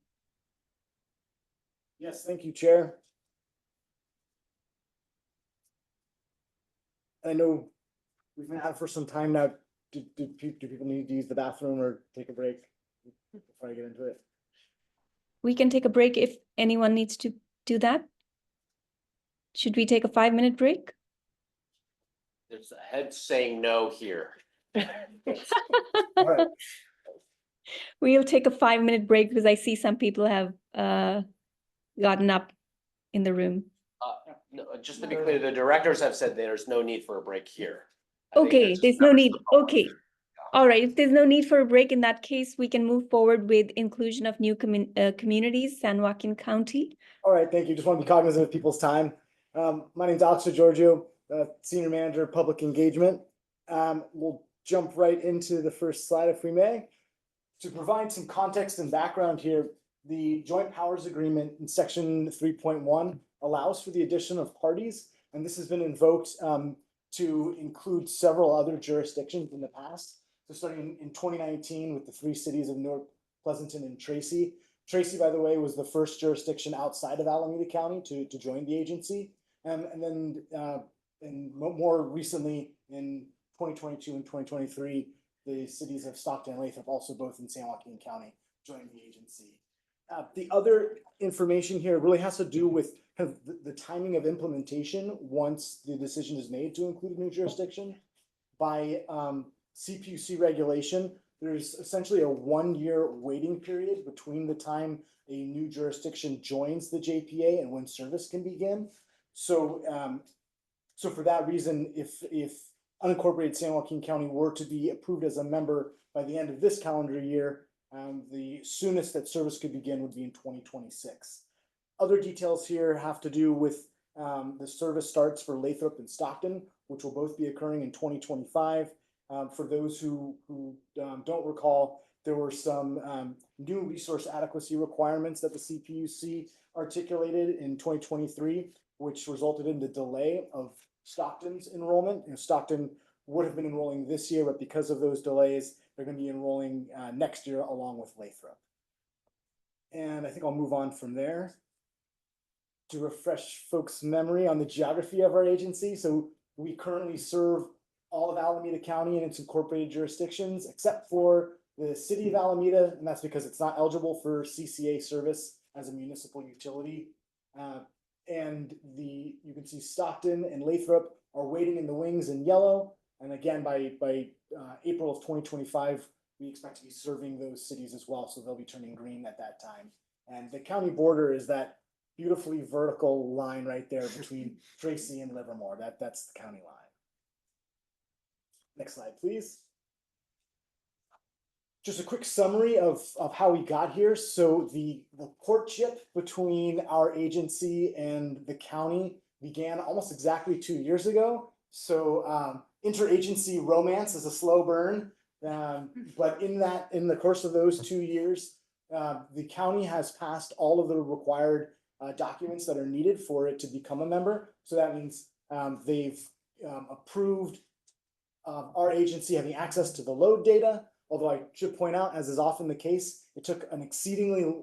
Yes, thank you, Chair. I know we've been out for some time now. Do people need to use the bathroom or take a break before I get into it? We can take a break if anyone needs to do that. Should we take a 5-minute break? There's a head saying no here. All right. We'll take a 5-minute break because I see some people have gotten up in the room. No, just to be clear, the directors have said there's no need for a break here. I think Okay, it's there's no need. numbers. Okay. All right, if there's no need for a break, in that case, we can move forward with inclusion of new communities, San Joaquin County. All right, thank you. Just want to be cognizant of people's time. My name's Alex Giorgio, Senior Manager of Public Engagement. We'll jump right into the first slide if we may. To provide some context and background here, the Joint Powers Agreement in Section 3.1 allows for the addition of parties, and this has been invoked to include several other jurisdictions in the past. So starting in 2019 with the 3 cities of North Pleasanton and Tracy. Tracy, by the way, was the first jurisdiction outside of Alameda County to join the agency. And then more recently in 2022 and 2023, the cities of Stockton and Lathrop, also both in San Joaquin County, joined the agency. The other information here really has to do with the timing of implementation once the decision is made to include a new jurisdiction. By CPUC regulation, there's essentially a 1-year waiting period between the time a new jurisdiction joins the JPA and when service can begin. So, so for that reason, if unincorporated San Joaquin County were to be approved as a member by the end of this calendar year, the soonest that service could begin would be in 2026. Other details here have to do with the service starts for Lathrop and Stockton, which will both be occurring in 2025. For those who don't recall, there were some new resource adequacy requirements that the CPUC articulated in 2023, which resulted in the delay of Stockton's enrollment. Stockton would have been enrolling this year, but because of those delays, they're going to be enrolling next year along with Lathrop. And I think I'll move on from there to refresh folks' memory on the geography of our agency. So we currently serve all of Alameda County and its incorporated jurisdictions, except for the city of Alameda, and that's because it's not eligible for CCA service as a municipal utility. And you can see Stockton and Lathrop are waiting in the wings in yellow. And again, by April of 2025, we expect to be serving those cities as well. So they'll be turning green at that time. And the county border is that beautifully vertical line right there between Tracy and Livermore. That's the county line. Next slide, please. Just a quick summary of how we got here. So the courtship between our agency and the county began almost exactly 2 years ago. So interagency romance is a slow burn, but in the course of those 2 years, the county has passed all of the required documents that are needed for it to become a member. So that means they've approved our agency having access to the load data. Although I should point out, as is often the case, it took an exceedingly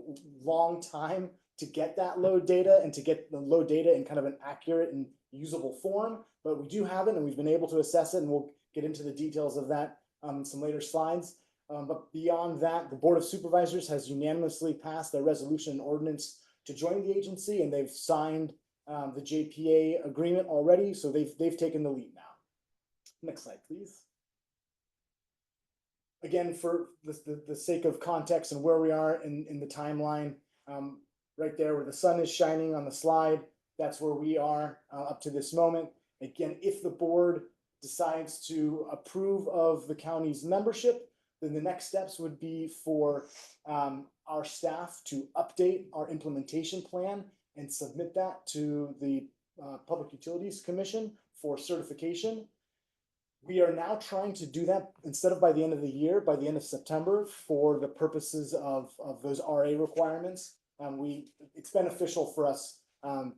long time to get that load data and to get the load data in kind of an accurate and usable form. But we do have it, and we've been able to assess it, and we'll get into the details of that in some later slides. But beyond that, the Board of Supervisors has unanimously passed their resolution and ordinance to join the agency, and they've signed the JPA agreement already, so they've taken the lead now. Next slide, please. Again, for the sake of context and where we are in the timeline, right there where the sun is shining on the slide, that's where we are up to this moment. Again, if the board decides to approve of the county's membership, then the next steps would be for our staff to update our implementation plan and submit that to the Public Utilities Commission for certification. We are now trying to do that instead of by the end of the year, by the end of September, for the purposes of those RA requirements. It's beneficial for us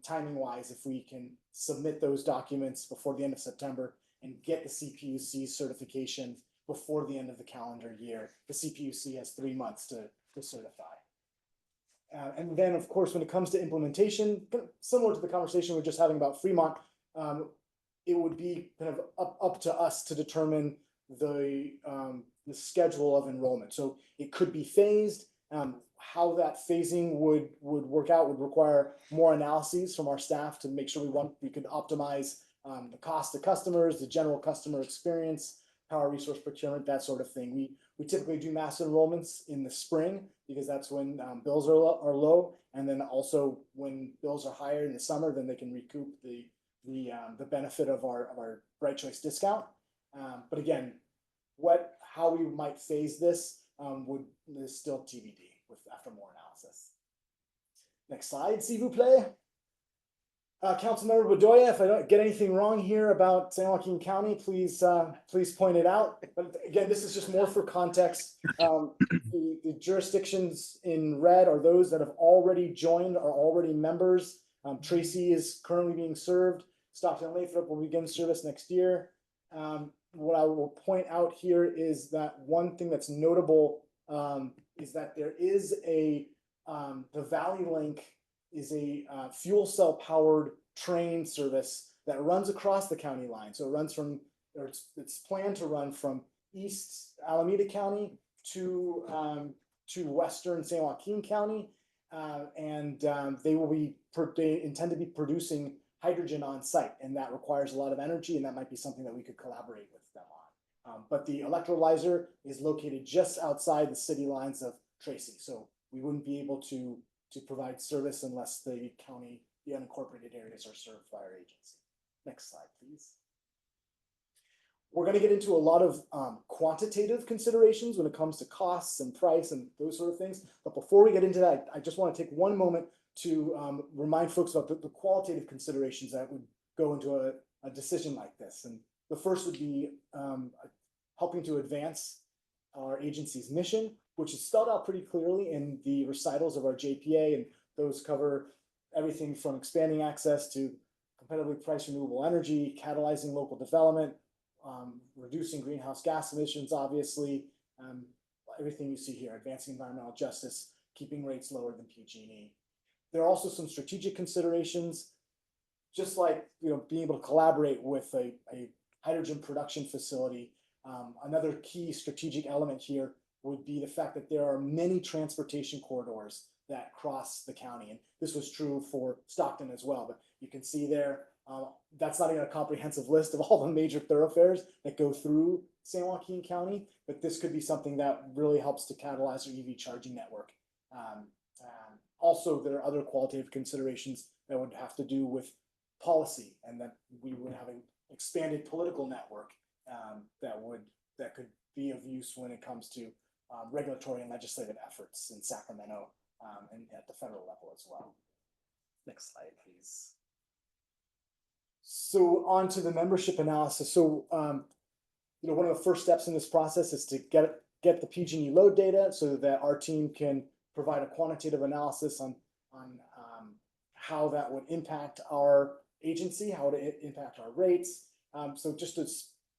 timing wise if we can submit those documents before the end of September and get the CPUC certification before the end of the calendar year. The CPUC has 3 months to certify. And then, of course, when it comes to implementation, similar to the conversation we're just having about Fremont, it would be kind of up to us to determine the schedule of enrollment. So it could be phased. How that phasing would work out would require more analyses from our staff to make sure we could optimize the cost to customers, the general customer experience, power resource procurement, that sort of thing. We typically do mass enrollments in the spring because that's when bills are low, and then also when bills are higher in the summer, then they can recoup the benefit of our Bright Choice discount. But again, how we might phase this is still TBD after more analysis. Next slide, s'il vous plaît. Councilmember Bedoya, if I don't get anything wrong here about San Joaquin County, please point it out. But again, this is just more for context. The jurisdictions in red are those that have already joined, are already members. Tracy is currently being served. Stockton and Lathrop will begin service next year. What I will point out here is that one thing that's notable is that there is the Valley Link is a fuel cell powered train service that runs across the county line. So it runs it's planned to run from East Alameda County to Western San Joaquin County. they intend to be producing hydrogen on site, and that requires a lot of energy, and that might be something that we could collaborate with them on. But the electrolyzer is located just outside the city lines of Tracy, so we wouldn't be able to provide service unless the county, the unincorporated areas are served by our agency. Next slide, please. We're going to get into a lot of quantitative considerations when it comes to costs and price and those sort of things. But before we get into that, I just want to take one moment to remind folks about the qualitative considerations that would go into a decision like this. And the first would be helping to advance our agency's mission, which is spelled out pretty clearly in the recitals of our JPA, and those cover everything from expanding access to competitively priced renewable energy, catalyzing local development, reducing greenhouse gas emissions, obviously, everything you see here, advancing environmental justice, keeping rates lower than PG&E. There are also some strategic considerations, just like being able to collaborate with a hydrogen production facility. Another key strategic element here would be the fact that there are many transportation corridors that cross the county, and this was true for Stockton as well. But you can see there, that's not even a comprehensive list of all the major thoroughfares that go through San Joaquin County, but this could be something that really helps to catalyze our EV charging network. Also, there are other qualitative considerations that would have to do with policy, and that we would have an expanded political network that could be of use when it comes to regulatory and legislative efforts in Sacramento and at the federal level as well. Next slide, please. So on to the membership analysis. So one of the first steps in this process is to get the PG&E load data so that our team can provide a quantitative analysis on how that would impact our agency, how it would impact our rates. So just to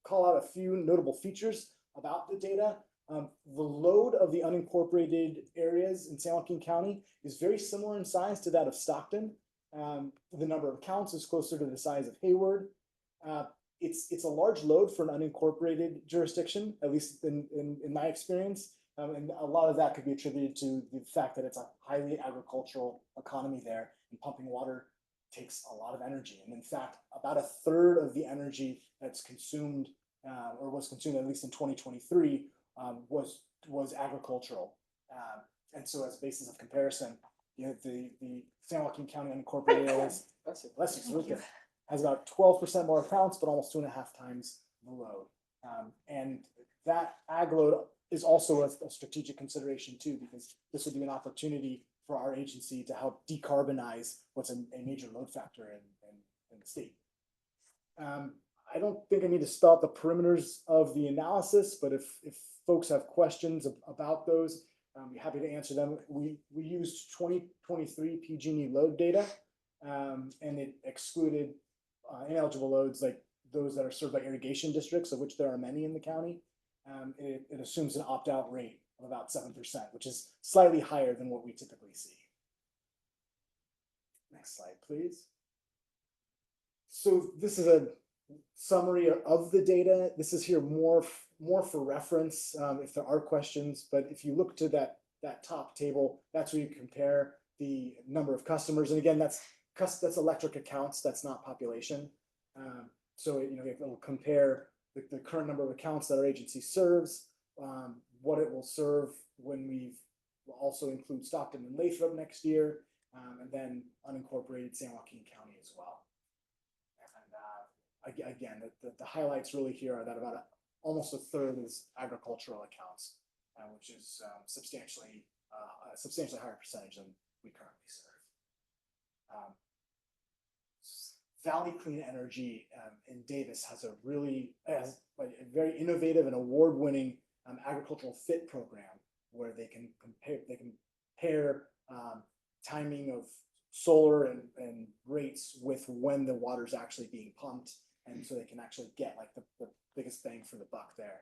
call out a few notable features about the data. The load of the unincorporated areas in San Joaquin County is very similar in size to that of Stockton. The number of accounts is closer to the size of Hayward. It's a large load for an unincorporated jurisdiction, at least in my experience. And a lot of that could be attributed to the fact that it's a highly agricultural economy there, and pumping water takes a lot of energy. And in fact, about a third of the energy that's consumed or was consumed, at least in 2023, was agricultural. And so as a basis of comparison, the San Joaquin County unincorporated areas, has about 12% more accounts, but almost 2.5 times the load. And that ag load is also a strategic consideration too, because this would be an opportunity for our agency to help decarbonize what's a major load factor in the state. I don't think I need to spell out the perimeters of the analysis, but if folks have questions about those, I'm happy to answer them. We used 2023 PG&E load data, and it excluded ineligible loads like those that are served by irrigation districts, of which there are many in the county. It assumes an opt-out rate of about 7%, which is slightly higher than what we typically see. Next slide, please. So this is a summary of the data. This is here more for reference if there are questions, but if you look to that top table, that's where you compare the number of customers. And again, that's electric accounts, that's not population. So it will compare the current number of accounts that our agency serves, what it will serve when we've also include Stockton and Lathrop next year, and then unincorporated San Joaquin County as well. And again, the highlights really here are that about almost a third is agricultural accounts, which is a substantially higher percentage than we currently serve. Valley Clean Energy in Davis has a very innovative and award-winning agricultural fit program where they can pair timing of solar and rates with when the water is actually being pumped, and so they can actually get like the biggest bang for the buck there.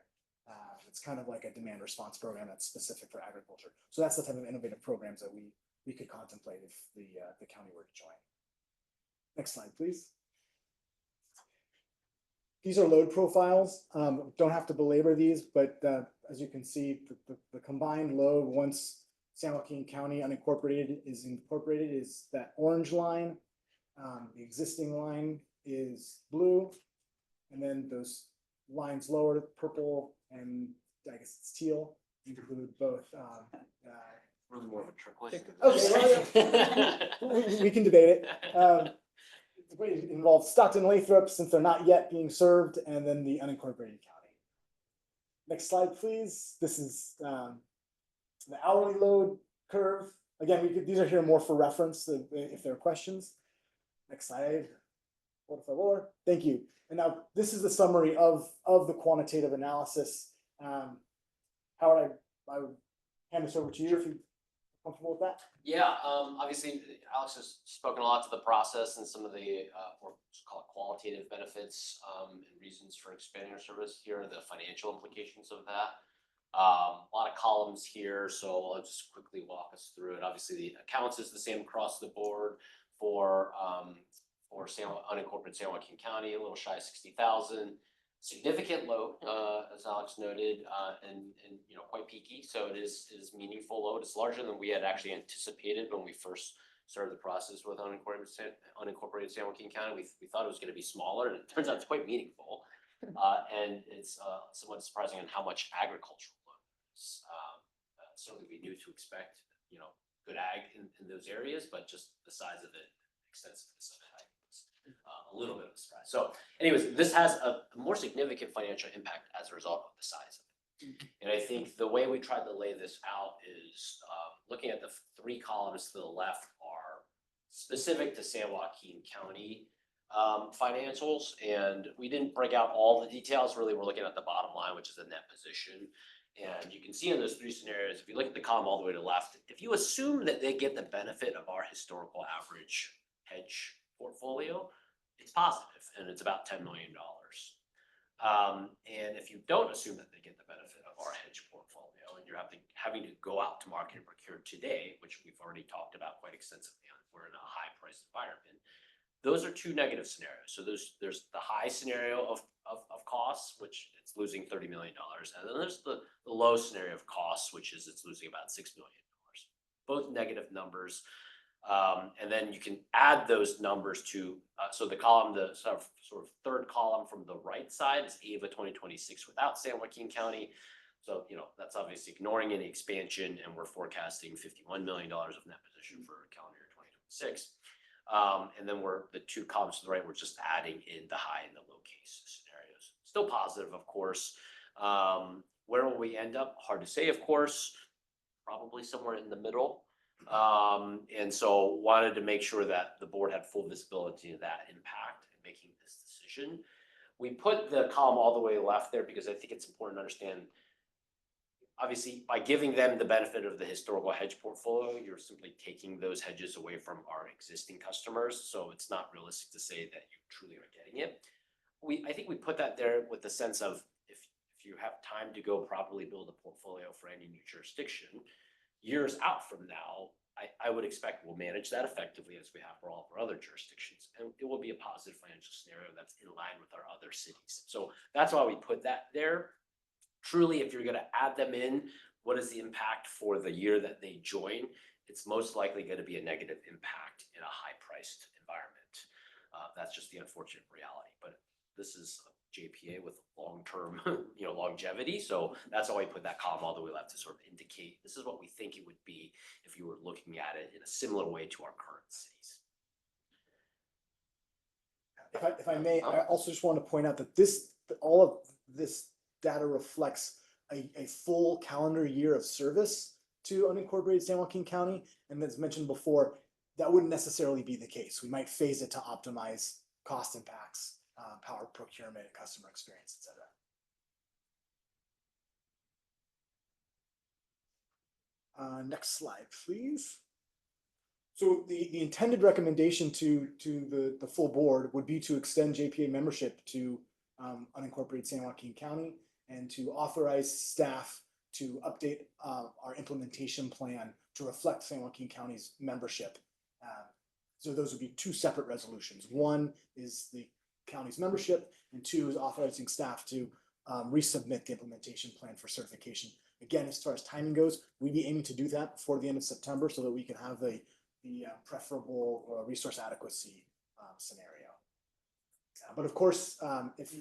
It's kind of like a demand response program that's specific for agriculture. So that's the type of innovative programs that we could contemplate if the county were to join. Next slide, please. These are load profiles. Don't have to belabor these, but as you can see, the combined load once San Joaquin County unincorporated is that orange line. The existing line is blue. And then those lines lower, purple and I guess it's teal, include both. Really more of a trick question. Okay, well, we can debate it. It involves Stockton, Lathrop, since they're not yet being served, and then the unincorporated county. Next slide, please. This is the hourly load curve. Again, these are here more for reference if there are questions. Next slide. Por favor. Thank you. And now this is the summary of the quantitative analysis. Howard, I would hand this over to you if you're comfortable with that. Yeah, obviously, Alex has spoken a lot to the process and some of the or call it qualitative benefits and reasons for expanding our service. Here are the financial implications of that. A lot of columns here, so I'll just quickly walk us through it. Obviously, the accounts is the same across the board for unincorporated San Joaquin County, a little shy of 60,000. Significant load, as Alex noted, and quite peaky. So it is meaningful load. It's larger than we had actually anticipated when we first started the process with unincorporated San Joaquin County. We thought it was going to be smaller, and it turns out it's quite meaningful. And it's somewhat surprising on how much agricultural load is. Certainly, we knew to expect good ag in those areas, but just the size of it, extensiveness of it, a little bit of a surprise. So anyways, this has a more significant financial impact as a result of the size of it. And I think the way we tried to lay this out is looking at the three columns to the left are specific to San Joaquin County financials. And we didn't break out all the details. Really, we're looking at the bottom line, which is the net position. And you can see in those three scenarios, if you look at the column all the way to the left, if you assume that they get the benefit of our historical average hedge portfolio, it's positive, and it's about $10 million. And if you don't assume that they get the benefit of our hedge portfolio, and you're having to go out to market and procure today, which we've already talked about quite extensively, we're in a high price environment. Those are two negative scenarios. So there's the high scenario of costs, which it's losing $30 million, and then there's the low scenario of costs, which is it's losing about $6 million. Both negative numbers. And then you can add those numbers to, so the column, the sort of third column from the right side is AVA 2026 without San Joaquin County. So, that's obviously ignoring any expansion, and we're forecasting $51 million of net position for calendar year 2026. And then the two columns to the right, we're just adding in the high and the low case scenarios. Still positive, of course. Where will we end up? Hard to say, of course. Probably somewhere in the middle. And so wanted to make sure that the board had full visibility of that impact in making this decision. We put the column all the way left there because I think it's important to understand, obviously, by giving them the benefit of the historical hedge portfolio, you're simply taking those hedges away from our existing customers. So it's not realistic to say that you truly are getting it. I think we put that there with the sense of if you have time to go properly build a portfolio for any new jurisdiction, years out from now, I would expect we'll manage that effectively as we have for all of our other jurisdictions. And it will be a positive financial scenario that's in line with our other cities. So that's why we put that there. Truly, if you're going to add them in, what is the impact for the year that they join? It's most likely going to be a negative impact in a high-priced environment. That's just the unfortunate reality. But this is a JPA with long-term, longevity. So that's why we put that column all the way left to sort of indicate this is what we think it would be if you were looking at it in a similar way to our current cities. If I may, I also just want to point out that all of this data reflects a full calendar year of service to unincorporated San Joaquin County. And as mentioned before, that wouldn't necessarily be the case. We might phase it to optimize cost impacts, power procurement, customer experience, et cetera. Next slide, please. So the intended recommendation to the full board would be to extend JPA membership to unincorporated San Joaquin County and to authorize staff to update our implementation plan to reflect San Joaquin County's membership. So those would be two separate resolutions. One is the county's membership, and two is authorizing staff to resubmit the implementation plan for certification Again, as far as timing goes, we'd be aiming to do that before the end of September so that we can have the preferable resource adequacy scenario. But of course, if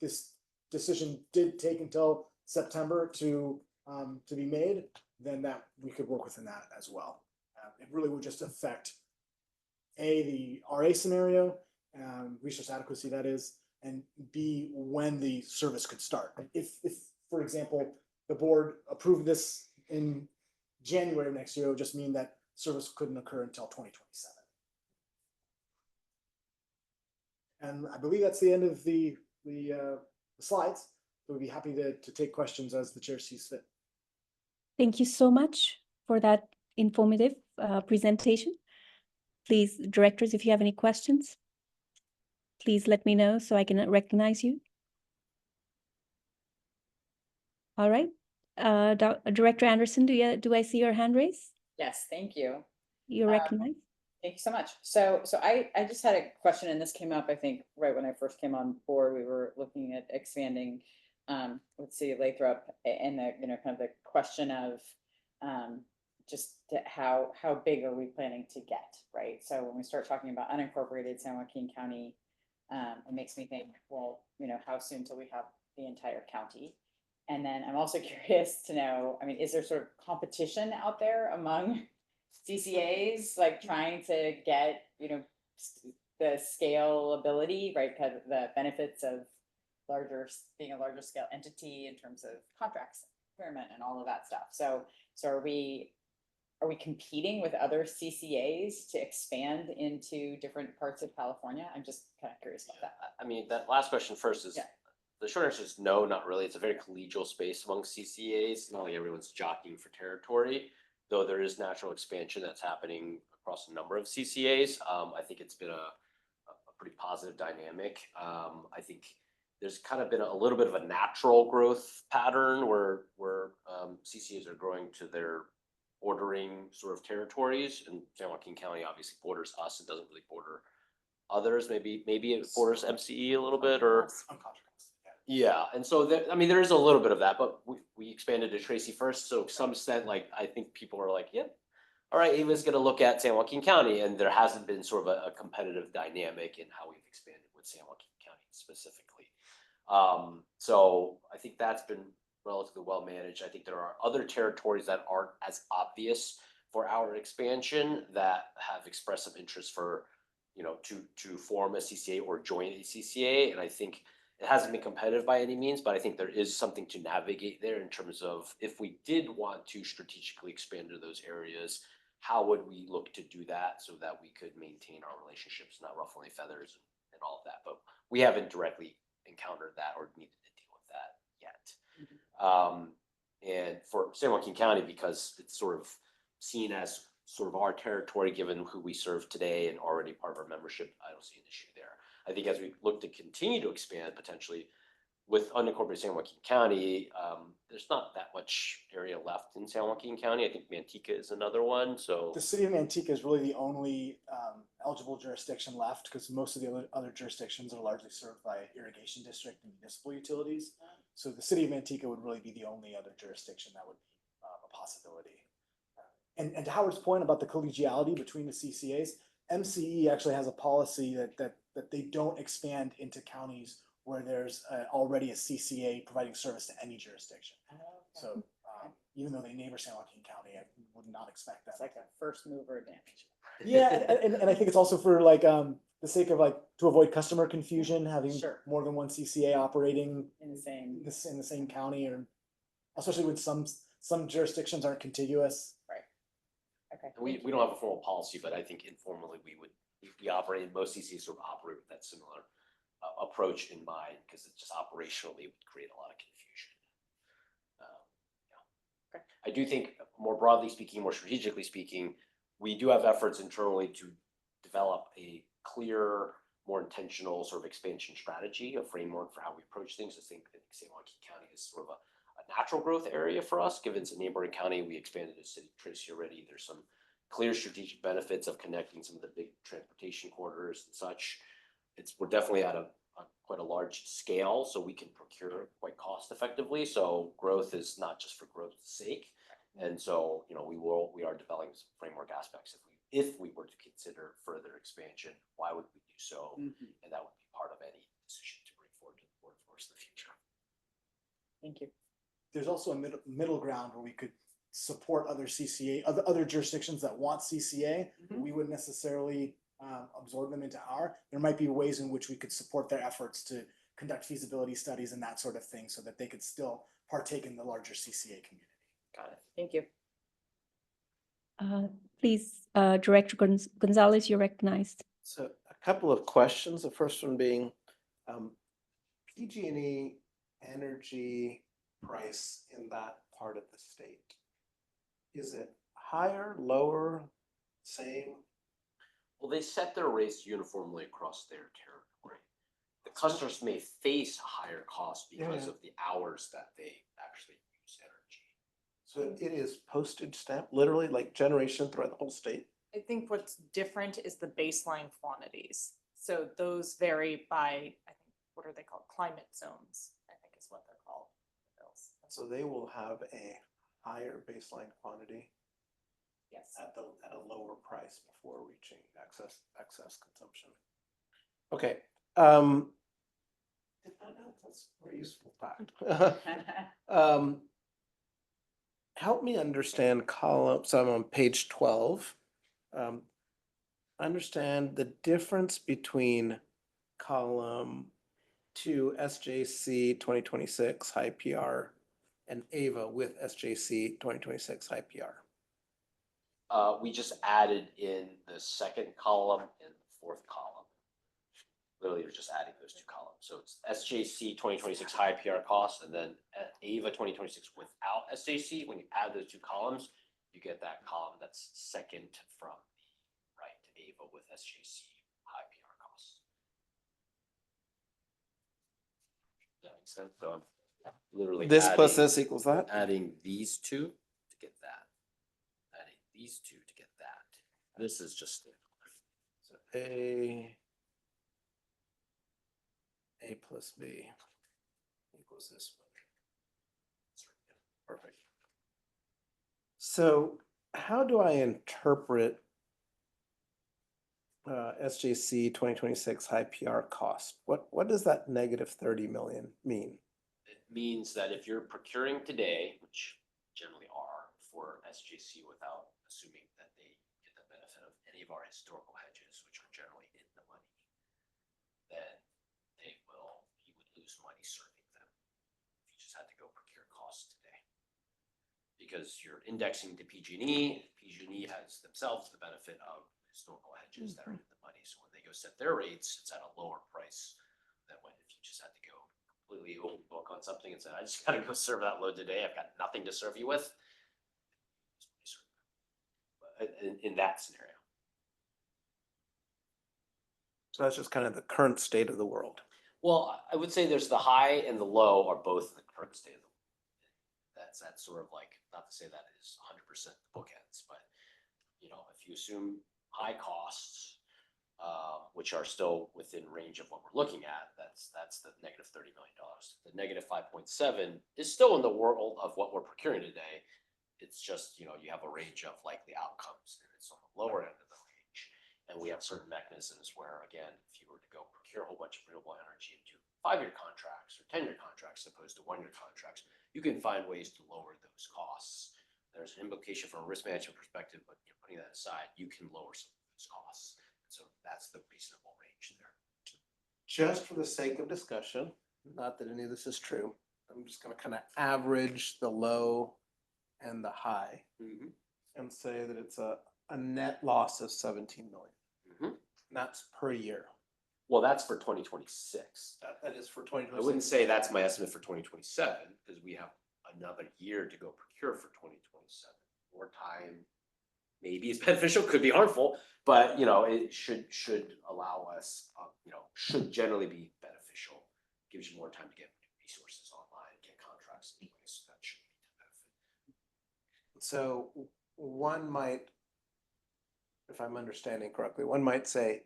this decision did take until September to be made, then that we could work within that as well. It really would just affect the RA scenario, resource adequacy that is, and B, when the service could start. If for example, the board approved this in January of next year, it would just mean that service couldn't occur until 2027. And I believe that's the end of the slides. We'd be happy to take questions as the chair sees fit. Thank you so much for that informative presentation. Please, directors, if you have any questions, please let me know so I can recognize you. All right. Director Anderson, do I see your hand raised? Yes, thank you. You're recognized. Thank you so much. So I just had a question, and this came up, I think, right when I first came on board. We were looking at expanding with City of Lathrop, and the kind of the question of just how big are we planning to get, right? So when we start talking about unincorporated San Joaquin County, it makes me think, well, how soon till we have the entire county? And then I'm also curious to know, I mean, is there sort of competition out there among CCAs, like trying to get, the scalability, right? Because the benefits of being a larger scale entity in terms of contracts, procurement, and all of that stuff. So are we competing with other CCAs to expand into different parts of California? I'm just kind of curious about that. I mean, that last question first is, the short answer is no, not really. It's a very collegial space among CCAs. Not like everyone's jockeying for territory, though there is natural expansion that's happening across a number of CCAs. I think it's been a pretty positive dynamic. I think there's kind of been a little bit of a natural growth pattern where CCAs are growing to their bordering sort of territories, and San Joaquin County obviously borders us. It doesn't really border others. Maybe it borders MCE a little bit, or yeah. And so there is a little bit of that, but we expanded to Tracy first, so to some extent, like, I think people are like, yep, all right, Ava's going to look at San Joaquin County, and there hasn't been sort of a competitive dynamic in how we've expanded with San Joaquin County specifically. So I think that's been relatively well managed. I think there are other territories that aren't as obvious for our expansion that have expressed some interest for, to form a CCA or join a CCA. And I think it hasn't been competitive by any means, but I think there is something to navigate there in terms of, if we did want to strategically expand to those areas, how would we look to do that so that we could maintain our relationships, not ruffle any feathers and all of that. But we haven't directly encountered that or needed to deal with that yet. And for San Joaquin County, because it's sort of seen as sort of our territory, given who we serve today and already part of our membership, I don't see an issue there. I think as we look to continue to expand potentially with unincorporated San Joaquin County, there's not that much area left in San Joaquin County. I think Manteca is another one. So the city of Manteca is really the only eligible jurisdiction left, because most of the other jurisdictions are largely served by irrigation district and municipal utilities. So the city of Manteca would really be the only other jurisdiction that would be a possibility. And to Howard's point about the collegiality between the CCAs, MCE actually has a policy that they don't expand into counties where there's already a CCA providing service to any jurisdiction. So even though they neighbor San Joaquin County, I would not expect that. It's like a first mover advantage. Yeah, and I think it's also for like the sake of like to avoid customer confusion, having more than one CCA operating in the same county, or especially when some jurisdictions aren't contiguous. Right. Okay. We don't have a formal policy, but I think informally we operate, most CCAs sort of operate with that similar approach in mind, because it's just operationally would create a lot of confusion. I do think, more broadly speaking, more strategically speaking, we do have efforts internally to develop a clear, more intentional sort of expansion strategy, a framework for how we approach things. I think San Joaquin County is sort of a natural growth area for us, given it's a neighboring county. We expanded to City of Tracy already. There's some clear strategic benefits of connecting some of the big transportation corridors and such. We're definitely at a quite a large scale, so we can procure quite cost effectively. So growth is not just for growth's sake. And so, you know, we are developing some framework aspects. If we were to consider further expansion, why would we do so? Mhm. And that would be part of any decision to bring forward to the board for us in the future. Thank you. There's also a middle ground where we could support other CCA, other jurisdictions that want CCA. Mhm. We wouldn't necessarily absorb them into our. There might be ways in which we could support their efforts to conduct feasibility studies and that sort of thing, so that they could still partake in the larger CCA community. Got it. Thank you. Please, Director Gonzalez, you're recognized. So a couple of questions. The first one being PG&E energy price in that part of the state. Is it higher, lower, same? Well, they set their rates uniformly across their territory. The customers may face a higher cost because Yeah. of the hours that they actually use energy. So it is postage stamp, literally like generation throughout the whole state? I think what's different is the baseline quantities. So those vary by, I think, what are they called? Climate zones, I think is what they're called. Bills. So they will have a higher baseline quantity Yes. at a lower price before reaching excess consumption. Okay. That's a very useful fact. Help me understand column, so I'm on page 12. Understand the difference between column 2 SJC 2026 high PR and AVA with SJC 2026 high PR. We just added in the second column and the fourth column. Literally, you're just adding those two columns. So it's SJC 2026 high PR cost, and then AVA 2026 without SJC. When you add those two columns, you get that column that's second from the right to AVA with SJC high PR costs. Does that make sense? So I'm literally This plus adding- this equals that? Adding these two to get that. Adding these two to get that. This is just So A plus B equals this one. Perfect. So how do I interpret SJC 2026 high PR cost? What does that negative 30 million mean? It means that if you're procuring today, which generally are for SJC without assuming that they get the benefit of any of our historical hedges, which are generally in the money, then you would lose money serving them if you just had to go procure costs today. Because you're indexing to PG&E, PG&E has themselves the benefit of historical hedges that are in the money. So when they go set their rates, it's at a lower price than when if you just had to go completely open book on something and said, I just gotta go serve that load today. I've got nothing to serve you with. But in that scenario. So that's just kind of the current state of the world. Well, I would say there's the high and the low are both in the current state of the world. That's sort of like, not to say that is 100% the bookends, but you know, if you assume high costs, which are still within range of what we're looking at, that's the negative $30 million. The negative 5.7 is still in the world of what we're procuring today. It's just, you know, you have a range of likely outcomes, and it's on the lower end of the range. And we have certain mechanisms where, again, if you were to go procure a whole bunch of renewable energy into 5-year contracts or 10-year contracts as opposed to 1-year contracts, you can find ways to lower those costs. There's an implication from a risk management perspective, but you're putting that aside, you can lower some of those costs. So that's the reasonable range there. Just for the sake of discussion, not that any of this is true, I'm just gonna kind of average the low and the high and say that it's a net loss of 17 million. That's per year. Well, that's for 2026. That is for 2026. I wouldn't say that's my estimate for 2027 because we have another year to go procure for 2027. More time maybe is beneficial, could be harmful, but you know, it should allow us, you know, should generally be beneficial. Gives you more time to get resources online, get contracts in place. That should be to benefit. So one might, if I'm understanding correctly, one might say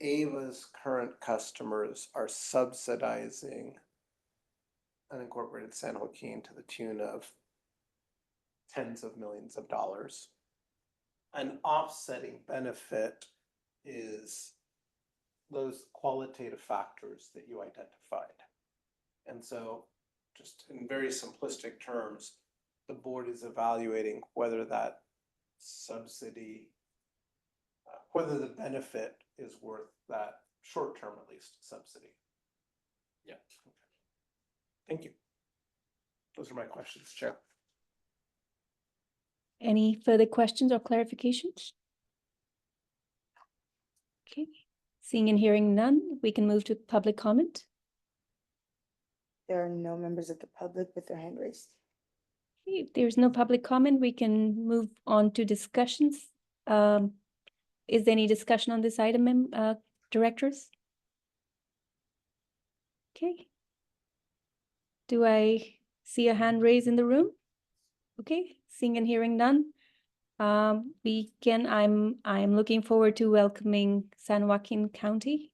Ava's current customers are subsidizing unincorporated San Joaquin to the tune of tens of millions of dollars. An offsetting benefit is those qualitative factors that you identified. And so, just in very simplistic terms, the board is evaluating whether that subsidy, whether the benefit is worth that short-term at least subsidy. Yeah. Okay. Thank you. Those are my questions, Chair. Any further questions or clarifications? Okay, seeing and hearing none, we can move to public comment. There are no members of the public with their hand raised. Okay, if there's no public comment, we can move on to discussions. Is there any discussion on this item, directors? Okay. Do I see a hand raised in the room? Okay, seeing and hearing none. I'm looking forward to welcoming San Joaquin County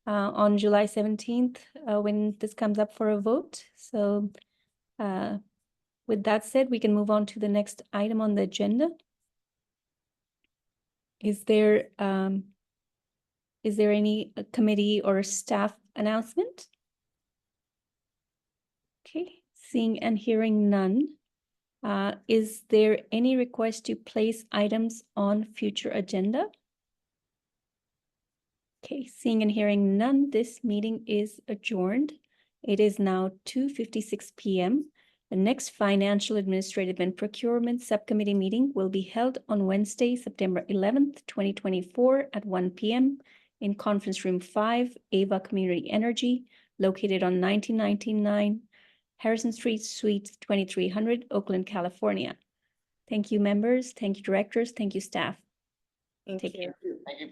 on July 17th when this comes up for a vote. So with that said, we can move on to the next item on the agenda. Is there any committee or staff announcement? Okay, seeing and hearing none. Is there any request to place items on future agenda? Okay, seeing and hearing none, this meeting is adjourned. It is now 2:56 p.m. The next Financial, Administrative, and Procurement Subcommittee meeting will be held on Wednesday, September 11th, 2024 at 1 p.m. in Conference Room 5, Ava Community Energy, located on 1999 Harrison Street, Suite 2300, Oakland, California. Thank you, members. Thank you, directors. Thank you, staff. Thank Take you. care. Thank you.